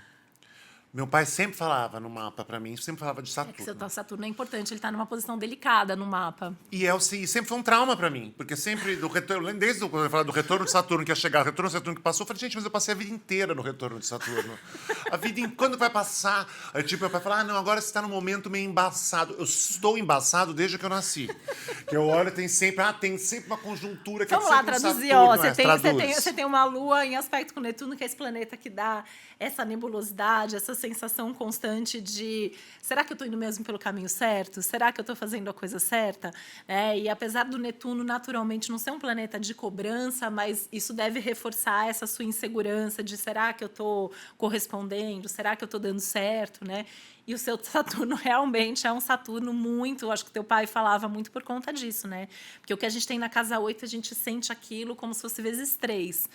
Meu pai sempre falava no mapa pra mim, sempre falava de É que Saturno. seu Saturno é importante, ele tá numa posição delicada no mapa. E sempre foi um trauma pra mim, porque sempre, desde quando eu falava do retorno de Saturno, que ia chegar, o retorno de Saturno que passou, eu falei, gente, mas eu passei a vida inteira no retorno de Saturno. A vida, quando vai passar? Aí, tipo, meu pai fala, não, agora você tá num momento meio embaçado. Eu estou embaçado desde que eu nasci. Que eu olho, tem sempre uma conjuntura que Vamos é lá, sempre um traduzir. Saturno. Ó, Traduz. você tem uma lua em aspecto com Netuno, que é esse planeta que dá essa nebulosidade, essa sensação constante de será que eu estou indo mesmo pelo caminho certo? Será que eu estou fazendo a coisa certa? E apesar do Netuno naturalmente não ser um planeta de cobrança, mas isso deve reforçar essa sua insegurança de será que eu estou correspondendo? Será que eu estou dando certo? Né? E o seu Saturno realmente é um Saturno muito... Acho que teu pai falava muito por conta disso, né? Porque o que a gente tem na casa 8, a gente sente aquilo como se fosse vezes 3.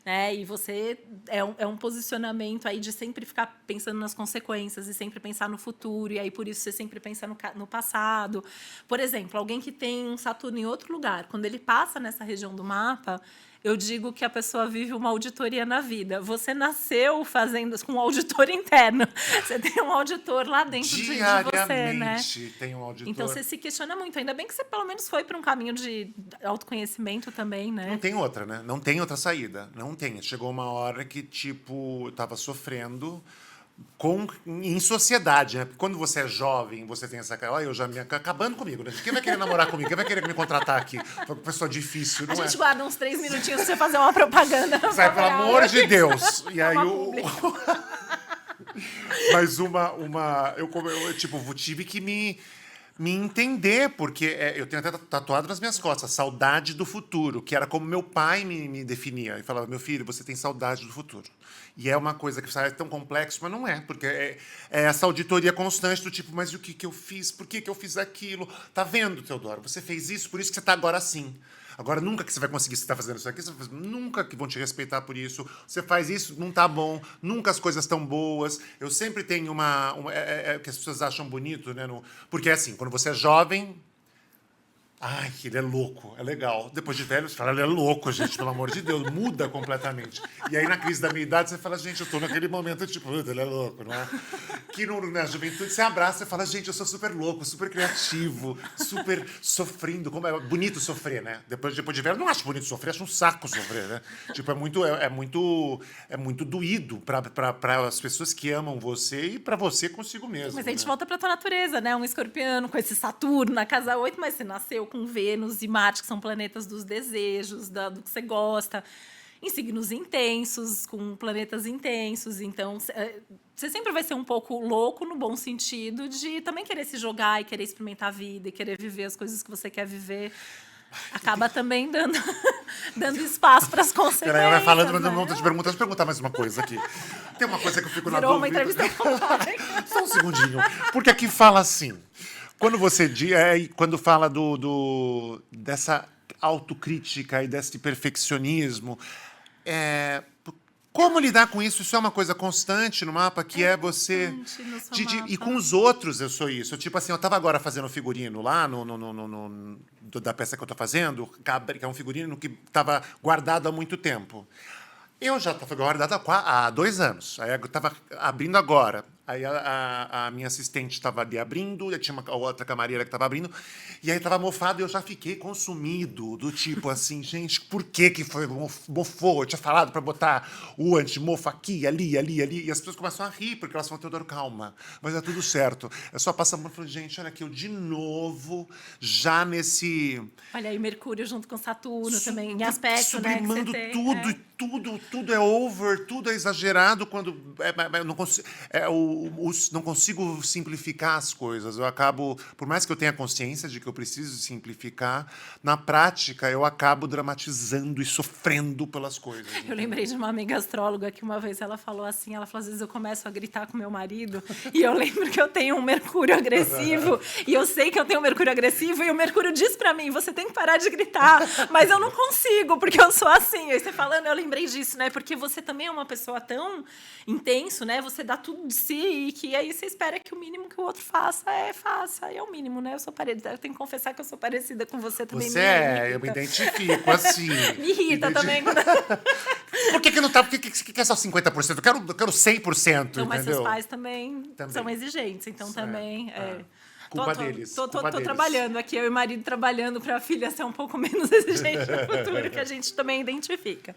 Né? E você... É um posicionamento aí de sempre ficar pensando nas consequências e sempre pensar no futuro. E aí, por isso, você sempre pensa no passado. Por exemplo, alguém que tem um Saturno em outro lugar, quando ele passa nessa região do mapa... Eu digo que a pessoa vive uma auditoria na vida. Você nasceu fazendo com um auditor interno. Você tem um auditor lá dentro de você, né? Tem um auditor. Então você se questiona muito. Ainda bem que você pelo menos foi para um caminho de autoconhecimento também, né? Não tem outra, né? Não tem outra saída. Não tem. Chegou uma hora que, tipo, eu tava sofrendo em sociedade, né? Porque quando você é jovem, você tem essa cara, olha, eu já me acabando comigo, né? Quem vai querer namorar comigo? Quem vai querer me contratar aqui? Uma pessoa difícil, não é? A gente guarda uns 3 minutinhos pra você fazer uma propaganda. Sai, pelo amor de Deus! E aí Mas eu tipo, tive que me entender, porque eu tenho até tatuado nas minhas costas, saudade do futuro, que era como meu pai me definia. Ele falava, meu filho, você tem saudade do futuro. E é uma coisa que é tão complexo, mas não é, porque é essa auditoria constante do tipo, mas o que eu fiz? Por que eu fiz aquilo? Tá vendo, Teodoro? Você fez isso, por isso que você tá agora assim. Agora, nunca que você vai conseguir, você tá fazendo isso aqui, nunca que vão te respeitar por isso. Você faz isso, não tá bom, nunca as coisas estão boas. Eu sempre tenho que as pessoas acham bonito, né? Porque, assim, quando você é jovem... Ai, ele é louco, é legal. Depois de velho, você fala, ele é louco, gente, pelo amor de Deus, muda completamente. E aí, na crise da meia-idade, você fala, gente, eu tô naquele momento, tipo, ele é louco, não é? Que na juventude, você abraça e fala, gente, eu sou super louco, super criativo, super sofrendo. Como é bonito sofrer, né? Depois de velho, eu não acho bonito sofrer, acho um saco sofrer, né? Tipo, é muito doído para as pessoas que amam você e para você consigo mesmo. Mas a gente né? volta pra tua natureza, né? Um escorpiano com esse Saturno na casa 8, mas você nasceu com Vênus e Marte, que são planetas dos desejos, do que você gosta, em signos intensos, com planetas intensos. Então, você sempre vai ser um pouco louco, no bom sentido, de também querer se jogar e querer experimentar a vida e querer viver as coisas que você quer viver. Acaba também dando espaço para as consequências. Peraí, vai falando, mas né? não te perguntar, deixa eu perguntar mais uma coisa aqui. Tem uma coisa que eu fico na Virou dúvida. uma entrevista com o pai. Só um segundinho. Porque aqui fala assim. Quando você quando fala dessa autocrítica e desse perfeccionismo, como lidar com isso? Isso é uma coisa constante no mapa, que é você... No seu mapa. E com os outros eu sou isso. Tipo assim, eu estava agora fazendo figurino lá da peça que eu estou fazendo, que é um figurino que estava guardado há muito tempo. Eu já estava guardado há 2 anos. Aí eu estava abrindo agora. Aí a minha assistente estava ali abrindo, e tinha a outra camareira que estava abrindo, e aí estava mofado e eu já fiquei consumido, do tipo assim, gente, por que foi mofou? Eu tinha falado para botar o anti-mofo aqui, ali, e as pessoas começam a rir, porque elas falam, Teodoro, calma, vai dar tudo certo. É só passar a mão e falar, gente, olha aqui, eu de novo, já nesse... Olha aí, Mercúrio junto com Saturno também, em aspecto, né? Que sublimando você tem, tudo, e tudo é over, tudo é exagerado, quando eu não consigo... não consigo simplificar as coisas. Eu acabo, por mais que eu tenha consciência de que eu preciso simplificar, na prática eu acabo dramatizando e sofrendo pelas coisas. Eu lembrei de uma amiga astróloga que uma vez ela falou assim, às vezes eu começo a gritar com meu marido e eu lembro que eu tenho um Mercúrio agressivo e eu sei que eu tenho um Mercúrio agressivo e o Mercúrio diz pra mim, você tem que parar de gritar, mas eu não consigo porque eu sou assim. Aí você falando, eu lembrei disso, né? Porque você também é uma pessoa tão intenso, né? Você dá tudo de si e que aí você espera que o mínimo que o outro faça. E é o mínimo, né? Eu tenho que confessar que eu sou parecida com você também. Eu me identifico assim. Me irrita também. Por que não tá? Por que quer só 50%? Eu quero 100%, Não, mas entendeu? seus pais também são exigentes, então também... Culpa deles. Tô Culpa deles. trabalhando aqui, eu e o marido trabalhando para a filha ser um pouco menos exigente no futuro, que a gente também identifica.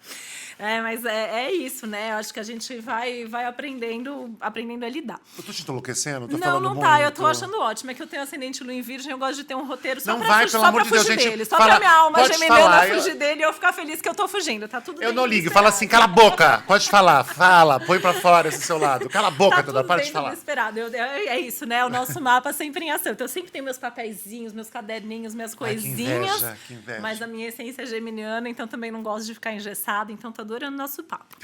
Mas é isso, né? Eu acho que a gente vai aprendendo a lidar. Eu tô te enlouquecendo? Tô Não, falando não muito. tá. Eu tô achando ótimo. É que eu tenho ascendente lua em virgem, eu gosto de ter um roteiro só Não pra vai, fugir, pelo só amor pra de Deus, fugir gente. dele. Só Fala, pra minha alma pode gemendando falar, a fugir dele e eu ficar feliz que eu tô fugindo. Tá tudo Eu bem não ligo. desesperado. Fala assim, cala a boca. Pode falar. Fala. Põe pra fora esse seu lado. Cala a boca, Tá toda. tudo Para bem de falar. desesperado. É isso, né? O nosso mapa sempre em ação. Então, eu sempre tenho meus papeizinhos, meus caderninhos, minhas Ai, coisinhas. que inveja. Mas a minha essência é geminiana, então também não gosto de ficar engessada. Então, tô adorando o nosso papo.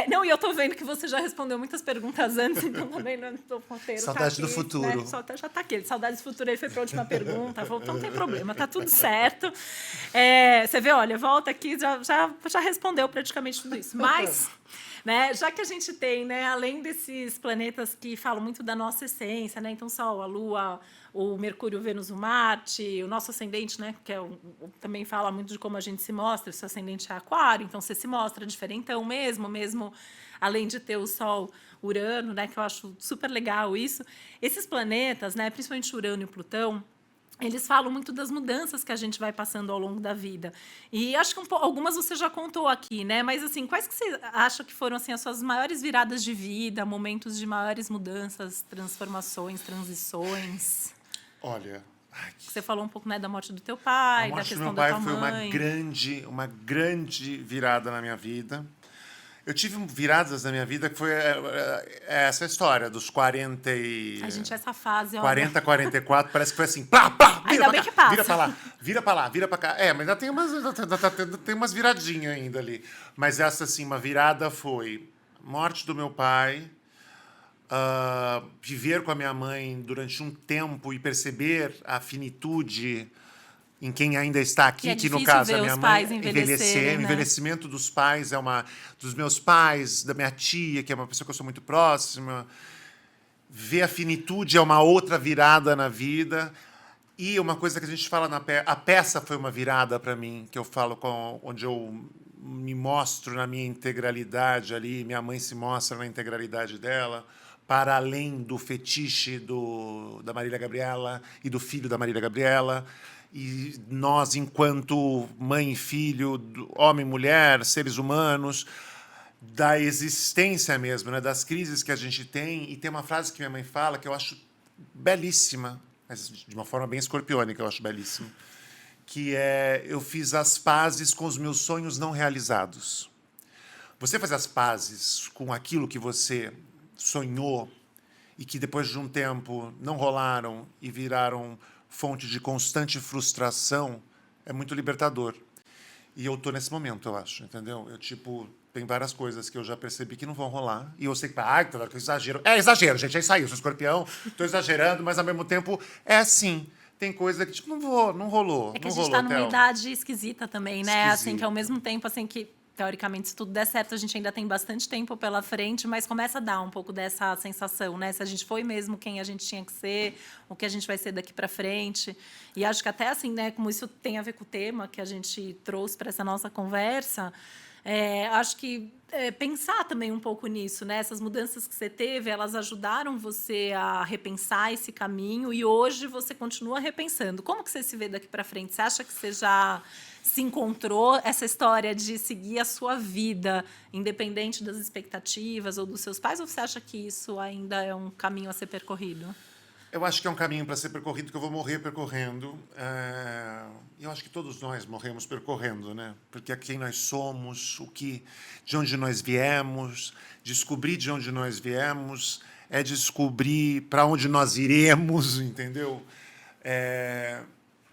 Não, e eu tô vendo que você já respondeu muitas perguntas antes, então também não tô roteiro. Saudade tá do aqui, futuro. Né? Já tá aqui. Saudade do futuro, ele foi pra última pergunta. Falou, então não tem problema, tá tudo certo. Você vê, olha, volta aqui, já respondeu praticamente tudo isso. Mas... Né? Já que a gente tem, né, além desses planetas que falam muito da nossa essência, né, então Sol, a Lua, o Mercúrio, Vênus, o Marte, o nosso ascendente, né, que também fala muito de como a gente se mostra, o seu ascendente é Aquário, então você se mostra diferentão mesmo além de ter o Sol, Urano, né, que eu acho super legal isso. Esses planetas, né, principalmente Urano e Plutão, eles falam muito das mudanças que a gente vai passando ao longo da vida. E acho que algumas você já contou aqui, né? Mas, assim, quais que você acha que foram assim, as suas maiores viradas de vida, momentos de maiores mudanças, transformações, transições? Olha... Você falou um pouco, né, da morte do teu pai, da questão da tua mãe. A morte do meu pai foi uma grande virada na minha vida. Eu tive viradas na minha vida que foi essa história dos 40 e... A gente, essa fase... 40, 44, parece que foi assim, plá, plá, vira Ainda pra bem cá, que passa. vira pra lá, vira pra lá, vira pra cá. Mas ainda tem umas viradinhas ainda ali. Mas essa, assim, uma virada foi morte do meu pai, viver com a minha mãe durante um tempo e perceber a finitude em quem ainda está aqui, que no caso a minha mãe envelhecer. O envelhecimento dos pais dos meus pais, da minha tia, que é uma pessoa que eu sou muito próxima. Ver a finitude é uma outra virada na vida. E uma coisa que a gente fala a peça foi uma virada para mim, que eu falo onde eu me mostro na minha integralidade ali, minha mãe se mostra na integralidade dela, para além do fetiche da Marília Gabriela e do filho da Marília Gabriela. E nós, enquanto mãe e filho, homem e mulher, seres humanos, da existência mesmo, né? Das crises que a gente tem. E tem uma frase que minha mãe fala que eu acho belíssima, mas de uma forma bem escorpiônica, eu acho belíssima, que é: eu fiz as pazes com os meus sonhos não realizados. Você faz as pazes com aquilo que você sonhou e que depois de um tempo não rolaram e viraram fonte de constante frustração, é muito libertador. E eu tô nesse momento, eu acho, entendeu? Tem várias coisas que eu já percebi que não vão rolar. E eu sei que, que exagero. É exagero, gente, é isso aí, eu sou escorpião, tô exagerando, mas ao mesmo tempo é assim. Tem coisa que, não rolou. É que a gente tá numa idade esquisita também, né? Esquisita. Assim, que ao mesmo tempo, assim, que teoricamente, se tudo der certo, a gente ainda tem bastante tempo pela frente, mas começa a dar um pouco dessa sensação, né? Se a gente foi mesmo quem a gente tinha que ser, o que a gente vai ser daqui para frente. E acho que até assim, né, como isso tem a ver com o tema que a gente trouxe para essa nossa conversa, acho que pensar também um pouco nisso, né? Essas mudanças que você teve, elas ajudaram você a repensar esse caminho e hoje você continua repensando. Como que você se vê daqui para frente? Você acha que você já se encontrou essa história de seguir a sua vida, independente das expectativas ou dos seus pais, ou você acha que isso ainda é um caminho a ser percorrido? Eu acho que é um caminho para ser percorrido, que eu vou morrer percorrendo. Eu acho que todos nós morremos percorrendo, né? Porque é quem nós somos, de onde nós viemos, descobrir de onde nós viemos, é descobrir para onde nós iremos, entendeu?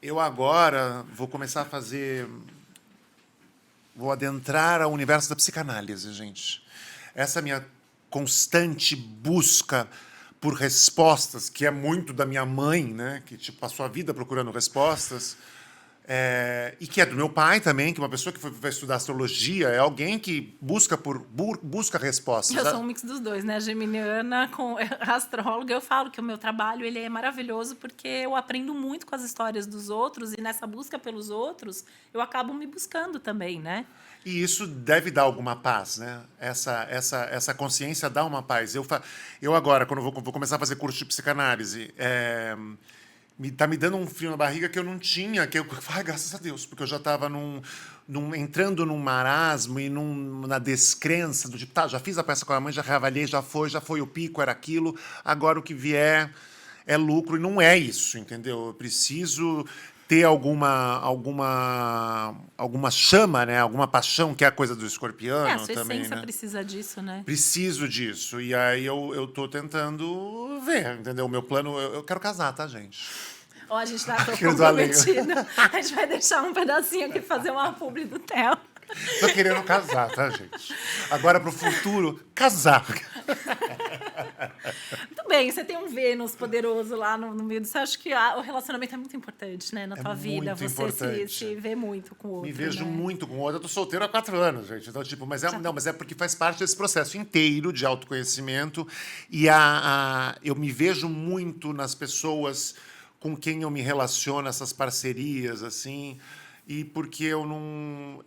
Eu agora vou começar a vou adentrar ao universo da psicanálise, gente. Essa minha constante busca por respostas, que é muito da minha mãe, né, que passou a vida procurando respostas, E que é do meu pai também, que é uma pessoa que vai estudar astrologia, é alguém que busca respostas. Eu sou um mix dos dois, né? Geminiana com astróloga. Eu falo que o meu trabalho ele é maravilhoso porque eu aprendo muito com as histórias dos outros e nessa busca pelos outros eu acabo me buscando também, né? E isso deve dar alguma paz, né? Essa consciência dá uma paz. Eu agora, quando vou começar a fazer curso de psicanálise, tá me dando um frio na barriga que eu não tinha, ai, graças a Deus, porque eu já estava entrando num marasmo e na descrença do tipo, tá, já fiz a peça com a mãe, já reavaliei, já foi o pico, era aquilo, agora o que vier é lucro, e não é isso, entendeu? Eu preciso ter alguma chama, né? Alguma paixão, que é a coisa do escorpiano A sua também, essência né? precisa disso, né? Preciso disso. E aí eu tô tentando ver, entendeu? O meu plano, eu quero casar, tá, gente? Ó, a gente tá Aquele do além. comprometido. A gente vai deixar um pedacinho aqui fazer uma publi do Theo. Tô querendo casar, tá, gente? Agora, pro futuro, casar. Muito bem, você tem um Vênus poderoso lá no meio disso. Eu acho que o relacionamento é muito importante, né? Na tua vida. muito Você importante. se vê muito com o outro. Me vejo né? muito com o outro. Eu tô solteiro há 4 anos, gente. Então, tipo, mas é porque faz parte desse processo inteiro de autoconhecimento. E eu me vejo muito nas pessoas com quem eu me relaciono, essas parcerias, assim. E porque eu não.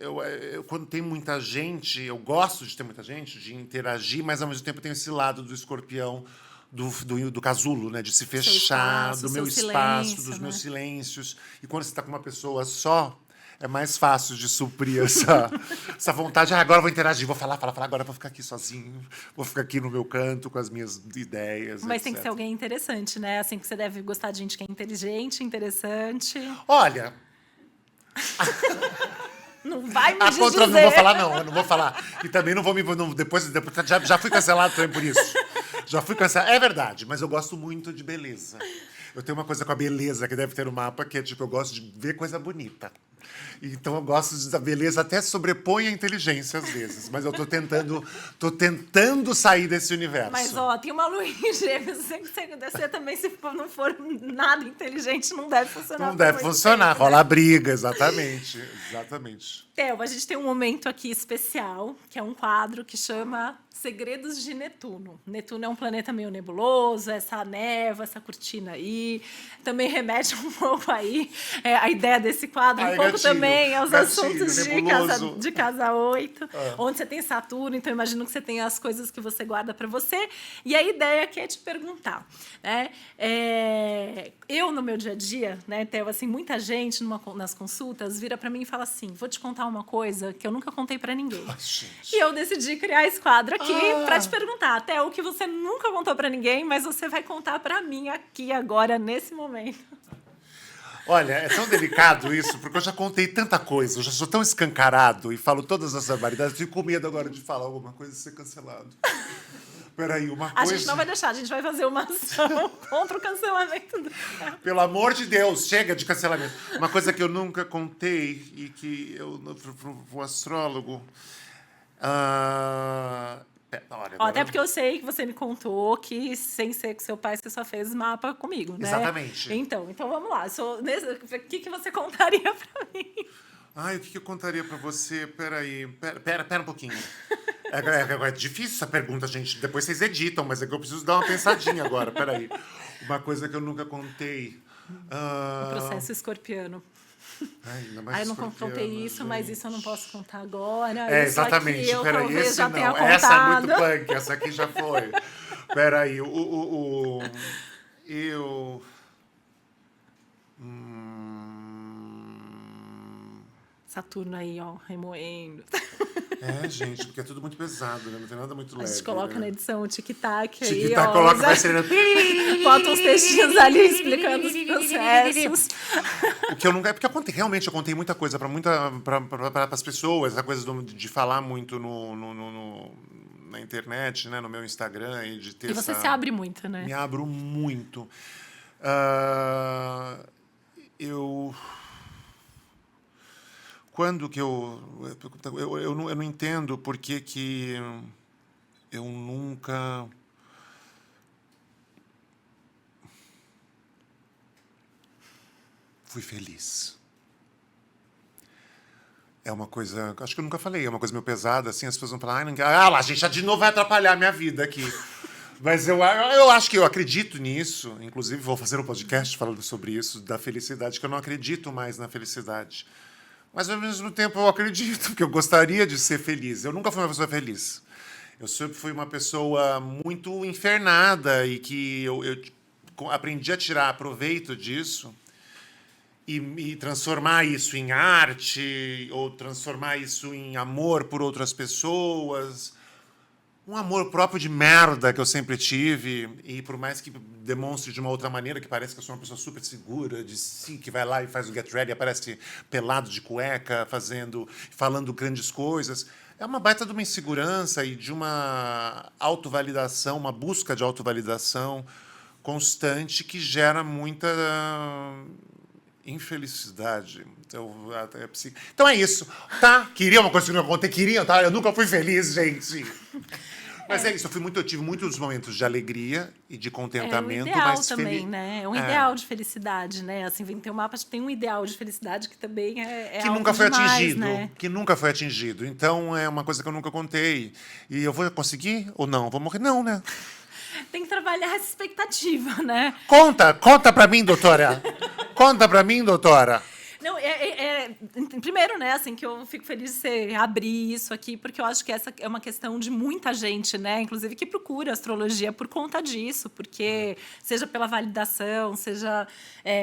Quando tem muita gente, eu gosto de ter muita gente, de interagir, mas ao mesmo tempo tem esse lado do escorpião, do casulo, né? De se fechar, espaço, do meu seu espaço, silêncio, dos meus né? silêncios. E quando você está com uma pessoa só, é mais fácil de suprir essa vontade. Agora eu vou interagir, vou falar, agora eu vou ficar aqui sozinho, vou ficar aqui no meu canto com as minhas ideias. Mas tem que etc. ser alguém interessante, né? Assim que você deve gostar de gente que é inteligente, interessante. Olha, Não vai me a dizer. contra não vou falar, não. Eu não vou falar. E também não vou me. Depois já fui cancelado também por isso. Já fui cancelado. É verdade, mas eu gosto muito de beleza. Eu tenho uma coisa com a beleza que deve ter no mapa, que é tipo, eu gosto de ver coisa bonita. Então eu gosto da beleza, até sobrepõe a inteligência às vezes. Mas eu tô tentando sair desse universo. Mas, ó, tem uma lua em gêmeos. Você também, se não for nada inteligente, não deve funcionar. Não por deve muito funcionar, tempo, né? rola briga, exatamente. Exatamente. Theo, a gente tem um momento aqui especial, que é um quadro que chama Segredos de Netuno. Netuno é um planeta meio nebuloso, essa névoa, essa cortina aí. Também remete um pouco aí a ideia desse quadro, Ai, um pouco gatilho, também aos gatilho, assuntos nebuloso. de casa 8, onde você tem Saturno, então imagino que você tem as coisas que você guarda para você. E a ideia aqui é te perguntar, né? Eu, no meu dia a dia, né, Theo, assim, muita gente nas consultas vira para mim e fala assim, vou te contar uma coisa que eu nunca contei para ninguém. Ai, gente. E eu decidi criar esse quadro aqui para te perguntar, até o que você nunca contou para ninguém, mas você vai contar para mim aqui agora nesse momento. Olha, é tão delicado isso, porque eu já contei tanta coisa, eu já sou tão escancarado e falo todas as barbaridades, eu tenho com medo agora de falar alguma coisa e ser cancelado. Peraí, uma A coisa... gente não vai deixar, a gente vai fazer uma ação contra o cancelamento do... Pelo amor de Deus, chega de cancelamento. Uma coisa que eu nunca contei e que eu, pro astrólogo... olha, Ó, agora até porque eu sei que você me contou que, sem ser com seu pai, você só fez mapa comigo, né? Exatamente. Então vamos lá. O que você contaria pra mim? Ai, o que eu contaria pra você? Peraí, pera um pouquinho. É difícil essa pergunta, gente. Depois vocês editam, mas é que eu preciso dar uma pensadinha agora. Peraí. Uma coisa que eu nunca contei. O processo escorpiano. Ai, ainda mais Ai, eu não escorpiano, contei isso, mas gente. isso eu não posso contar agora. Isso Exatamente. aqui eu Peraí, talvez esse já não. tenha Essa é contado. muito punk, essa aqui já foi. Peraí, eu... Saturno aí, ó, remoendo. gente, porque é tudo muito pesado, né? Não tem nada muito A leve. gente coloca né? na edição o tic-tac aí, Tic-tac, ó. coloca, vai ser... Bota uns textinhos ali explicando os processos. O que eu nunca... É porque realmente eu contei muita coisa para as pessoas, essa coisa de falar muito na internet, né? No meu Instagram e de ter E você essa... se abre muito, né? Me abro muito. Eu... Quando que eu não entendo por que eu nunca... fui feliz. é uma coisa, acho que eu nunca falei, é uma coisa meio pesada, assim, as pessoas vão falar, ai, não quero, ah lá, gente, já de novo vai atrapalhar a minha vida aqui. Mas eu acho que eu acredito nisso, inclusive vou fazer um podcast falando sobre isso, da felicidade, que eu não acredito mais na felicidade. Mas, ao mesmo tempo, eu acredito, porque eu gostaria de ser feliz. Eu nunca fui uma pessoa feliz. Eu sempre fui uma pessoa muito infernada e que eu aprendi a tirar proveito disso e transformar isso em arte ou transformar isso em amor por outras pessoas. Um amor próprio de merda que eu sempre tive, e por mais que demonstre de uma outra maneira, que parece que eu sou uma pessoa super segura de si, que vai lá e faz o get ready, aparece pelado de cueca, falando grandes coisas. É uma baita de uma insegurança e de uma autovalidação, uma busca de autovalidação constante que gera muita infelicidade. Então é isso. Tá? Queria uma coisa que eu não contei, queria, tá? Eu nunca fui feliz, gente. Mas é isso, eu tive muitos momentos de alegria e de contentamento. É um ideal mas também, né? É um ideal de felicidade, né? Assim, tem um mapa, tem um ideal de felicidade que também é que algo nunca foi demais, atingido, né? que nunca foi atingido. Então é uma coisa que eu nunca contei. E eu vou conseguir ou não? Vou morrer? Não, né? Tem que trabalhar essa expectativa, né? Conta pra mim, doutora. Conta pra mim, doutora. Não, primeiro, né, assim, que eu fico feliz de você abrir isso aqui, porque eu acho que essa é uma questão de muita gente, né, inclusive que procura astrologia por conta disso, porque seja pela validação, seja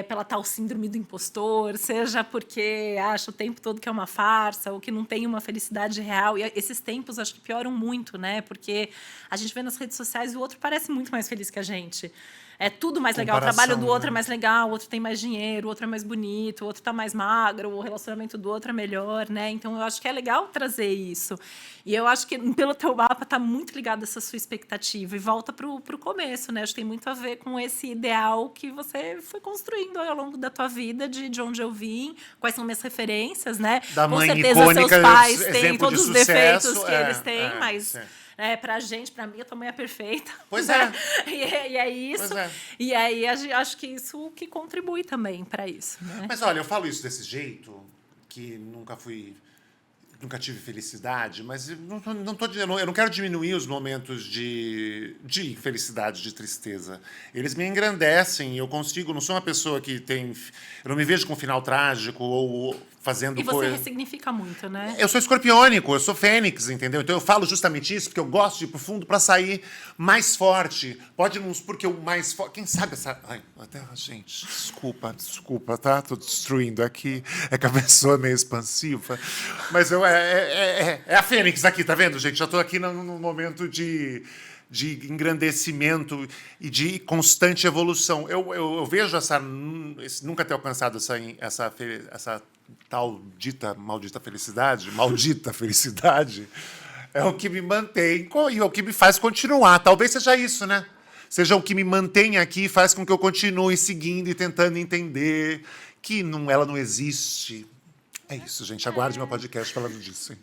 pela tal síndrome do impostor, seja porque acha o tempo todo que é uma farsa ou que não tem uma felicidade real. E esses tempos acho que pioram muito, né, porque a gente vê nas redes sociais e o outro parece muito mais feliz que a gente. É tudo mais legal. O trabalho do outro é mais legal, o outro tem mais dinheiro, o outro é mais bonito, o outro está mais magro, o relacionamento do outro é melhor, né? Então, eu acho que é legal trazer isso. E eu acho que, pelo teu mapa, está muito ligado essa sua expectativa. E volta para o começo, né? Acho que tem muito a ver com esse ideal que você foi construindo ao longo da tua vida, de onde eu vim, quais são minhas referências, né? Da Com mãe certeza, icônica, seus pais têm exemplo todos de os defeitos sucesso, que eles têm, sim. mas... pra gente, pra mim, a tua mãe é perfeita. Pois né? é. E é isso. Pois é. E aí, acho que isso que contribui também para isso. Né? Mas olha, eu falo isso desse jeito, que nunca tive felicidade, mas eu não quero diminuir os momentos de infelicidade, de tristeza. Eles me engrandecem, eu consigo, não sou uma pessoa que tem... Eu não me vejo com um final trágico ou fazendo E você coisa... ressignifica muito, né? Eu sou escorpiônico, eu sou fênix, entendeu? Então eu falo justamente isso porque eu gosto de ir pro fundo para sair mais forte. Pode não... Porque o mais forte... Quem sabe essa... Ai, até... Gente, desculpa, tá? Tô destruindo aqui. É que a pessoa é meio expansiva. Mas é a fênix aqui, tá vendo, gente? Já tô aqui num momento de engrandecimento e de constante evolução. Eu vejo nunca ter alcançado essa tal maldita felicidade, é o que me mantém e é o que me faz continuar. Talvez seja isso, né? Seja o que me mantém aqui e faz com que eu continue seguindo e tentando entender que ela não existe. É isso, gente. Aguarde meu podcast falando disso. Hein?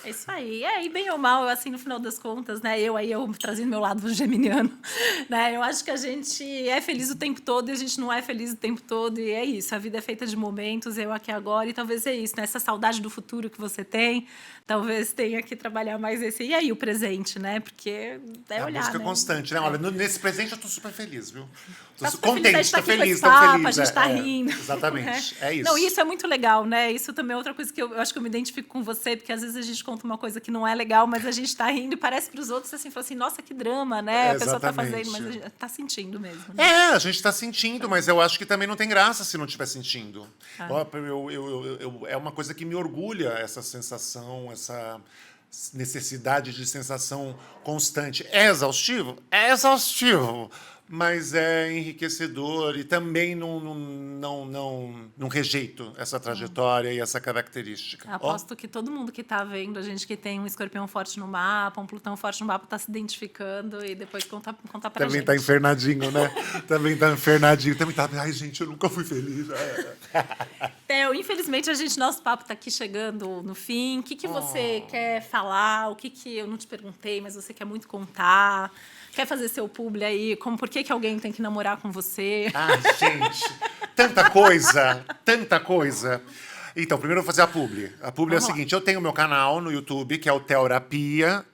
É isso aí. E bem ou mal, assim, no final das contas, né? Eu trazendo meu lado geminiano, né? Eu acho que a gente é feliz o tempo todo e a gente não é feliz o tempo todo. E é isso. A vida é feita de momentos, eu aqui agora. E talvez é isso, né? Essa saudade do futuro que você tem, talvez tenha que trabalhar mais esse... E aí, o presente, né? Porque é olhar, a busca né? constante, né? Olha, nesse presente eu tô super feliz, viu? Tá Tô contente, tô feliz, a gente tá rindo. Exatamente, é isso. Não, isso é muito legal, né? Isso também é outra coisa que eu acho que eu me identifico com você, porque às vezes a gente conta uma coisa que não é legal, mas a gente tá rindo e parece para os outros assim, fala assim, nossa, que drama, né? A pessoa tá fazendo, mas a gente tá sentindo mesmo. Né? A gente tá sentindo, mas eu acho que também não tem graça se não estiver sentindo. É uma coisa que me orgulha, essa sensação, essa necessidade de sensação constante. É exaustivo? É exaustivo. Mas é enriquecedor e também não rejeito essa trajetória e essa característica. Aposto que todo mundo que está vendo, a gente que tem um escorpião forte no mapa, um Plutão forte no mapa, está se identificando e depois conta pra gente. Também está enfernadinho, né? Também está enfernadinho. Também tá... Ai, gente, eu nunca fui feliz. Theo, infelizmente, nosso papo está aqui chegando no fim. O que você quer falar? O que eu não te perguntei, mas você quer muito contar? Quer fazer seu publi aí? Por que alguém tem que namorar com você? Ai, gente, tanta coisa, tanta coisa. Então, primeiro eu vou fazer a publi. A publi é o Vamos lá. seguinte, eu tenho meu canal no YouTube, que é o Teorapia,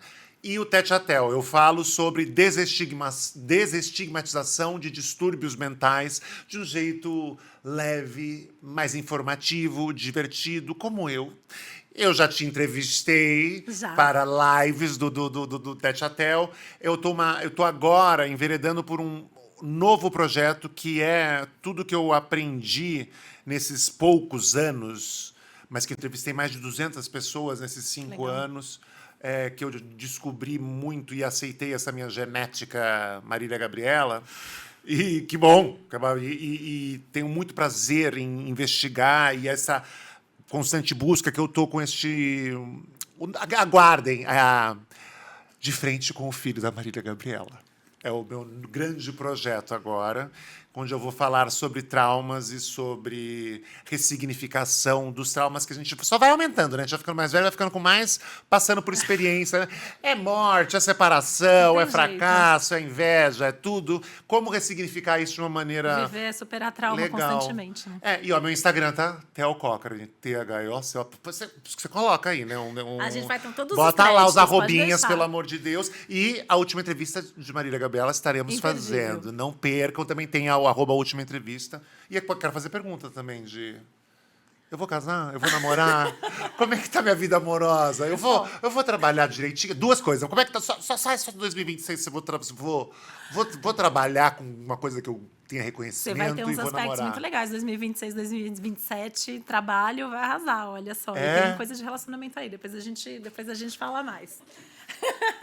e o Tete a Tel. Eu falo sobre desestigmatização de distúrbios mentais de um jeito leve, mais informativo, divertido, como eu. Eu já te entrevistei Já. para lives do Tete a Tel. Eu tô agora enveredando por um novo projeto que é tudo que eu aprendi nesses poucos anos, mas que entrevistei mais de 200 pessoas nesses 5 Legal. anos, que eu descobri muito e aceitei essa minha genética Marília Gabriela. E que bom! E tenho muito prazer em investigar e essa constante busca que eu tô com este... Aguardem, De Frente com o Filho da Marília Gabriela. É o meu grande projeto agora, onde eu vou falar sobre traumas e sobre ressignificação dos traumas que a gente só vai aumentando, né? A gente vai ficando mais velho, vai ficando com mais, passando por experiência. Né? É morte, é separação, Não é tem fracasso, é inveja, é tudo. Como ressignificar isso de uma maneira Viver, superar trauma legal. constantemente, né? E ó, meu Instagram tá Theo Cochrane, THOC. Você coloca aí, né? A gente vai ter todos os Bota lá créditos, os pode arrobinhas, deixar. pelo amor de Deus. E a última entrevista de Marília Gabriela estaremos Imperdível. fazendo. Não percam, também tem o @ última entrevista. E eu quero fazer pergunta também de... Eu vou casar? Eu vou namorar? Como é que tá minha vida amorosa? Eu vou trabalhar direitinho? 2 coisas. Como é que tá? Só 2026 eu vou trabalhar com uma coisa que eu tenha Você reconhecimento vai ter uns e vou aspectos namorar. muito legais. 2026, 2027, trabalho, vai arrasar, olha só. É? E tem coisa de relacionamento aí. Depois a gente fala mais.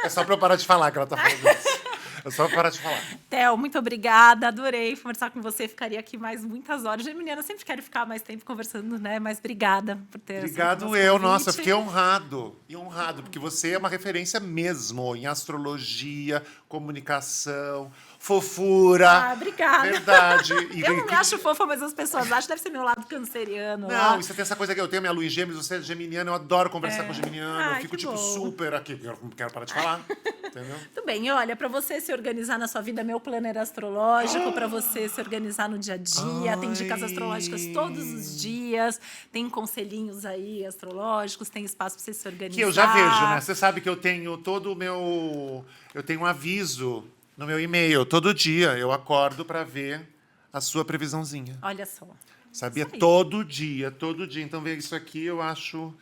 É só pra eu parar de falar que ela tá falando isso. É só pra parar de falar. Theo, muito obrigada. Adorei conversar com você. Ficaria aqui mais muitas horas. Geminiana, eu sempre quero ficar mais tempo conversando, né? Mas obrigada por ter aceito Obrigado nosso eu, convite. nossa, fiquei honrado. E honrado, porque você é uma referência mesmo em astrologia, comunicação, fofura. Ah, obrigada. Verdade. Eu não me acho fofa, mas as pessoas acham. Deve ser meu lado canceriano. lá. Não, e você tem essa coisa que eu tenho minha lua em gêmeos, você é geminiano, eu adoro conversar com geminiano, eu Ai, fico, que tipo, bom. super aqui, porque eu não quero parar de falar, entendeu? Tudo bem, e olha, para você se organizar na sua vida, meu planner astrológico, para você se organizar no dia a dia, tem dicas Ai. astrológicas todos os dias, tem conselhinhos aí astrológicos, tem espaço para você se organizar. Que eu já vejo, né? Você sabe que eu tenho todo o meu... Eu tenho um aviso no meu e-mail, todo dia eu acordo para ver a sua previsãozinha. Olha só. Sabia? Isso aí. Todo dia, todo dia. Então, ver isso aqui, eu acho...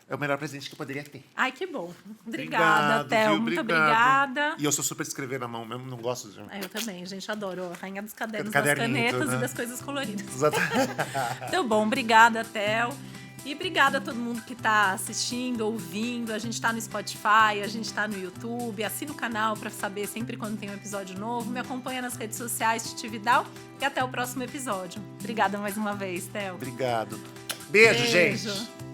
É o melhor presente que eu poderia ter. Ai, que bom. Obrigada, Theo. viu? Muito Obrigado. obrigada. E eu sou super escrever na mão mesmo, não gosto de... Eu também, gente, adoro. A rainha dos cadernos, Do das cadernito, canetas né? e das coisas coloridas. Exatamente. Então, bom, obrigada, Theo. E obrigada a todo mundo que está assistindo, ouvindo. A gente está no Spotify, a gente está no YouTube. Assina o canal para saber sempre quando tem um episódio novo. Me acompanha nas redes sociais, Titi Vidal. E até o próximo episódio. Obrigada mais uma vez, Theo. Obrigado. Beijo, Beijo. gente.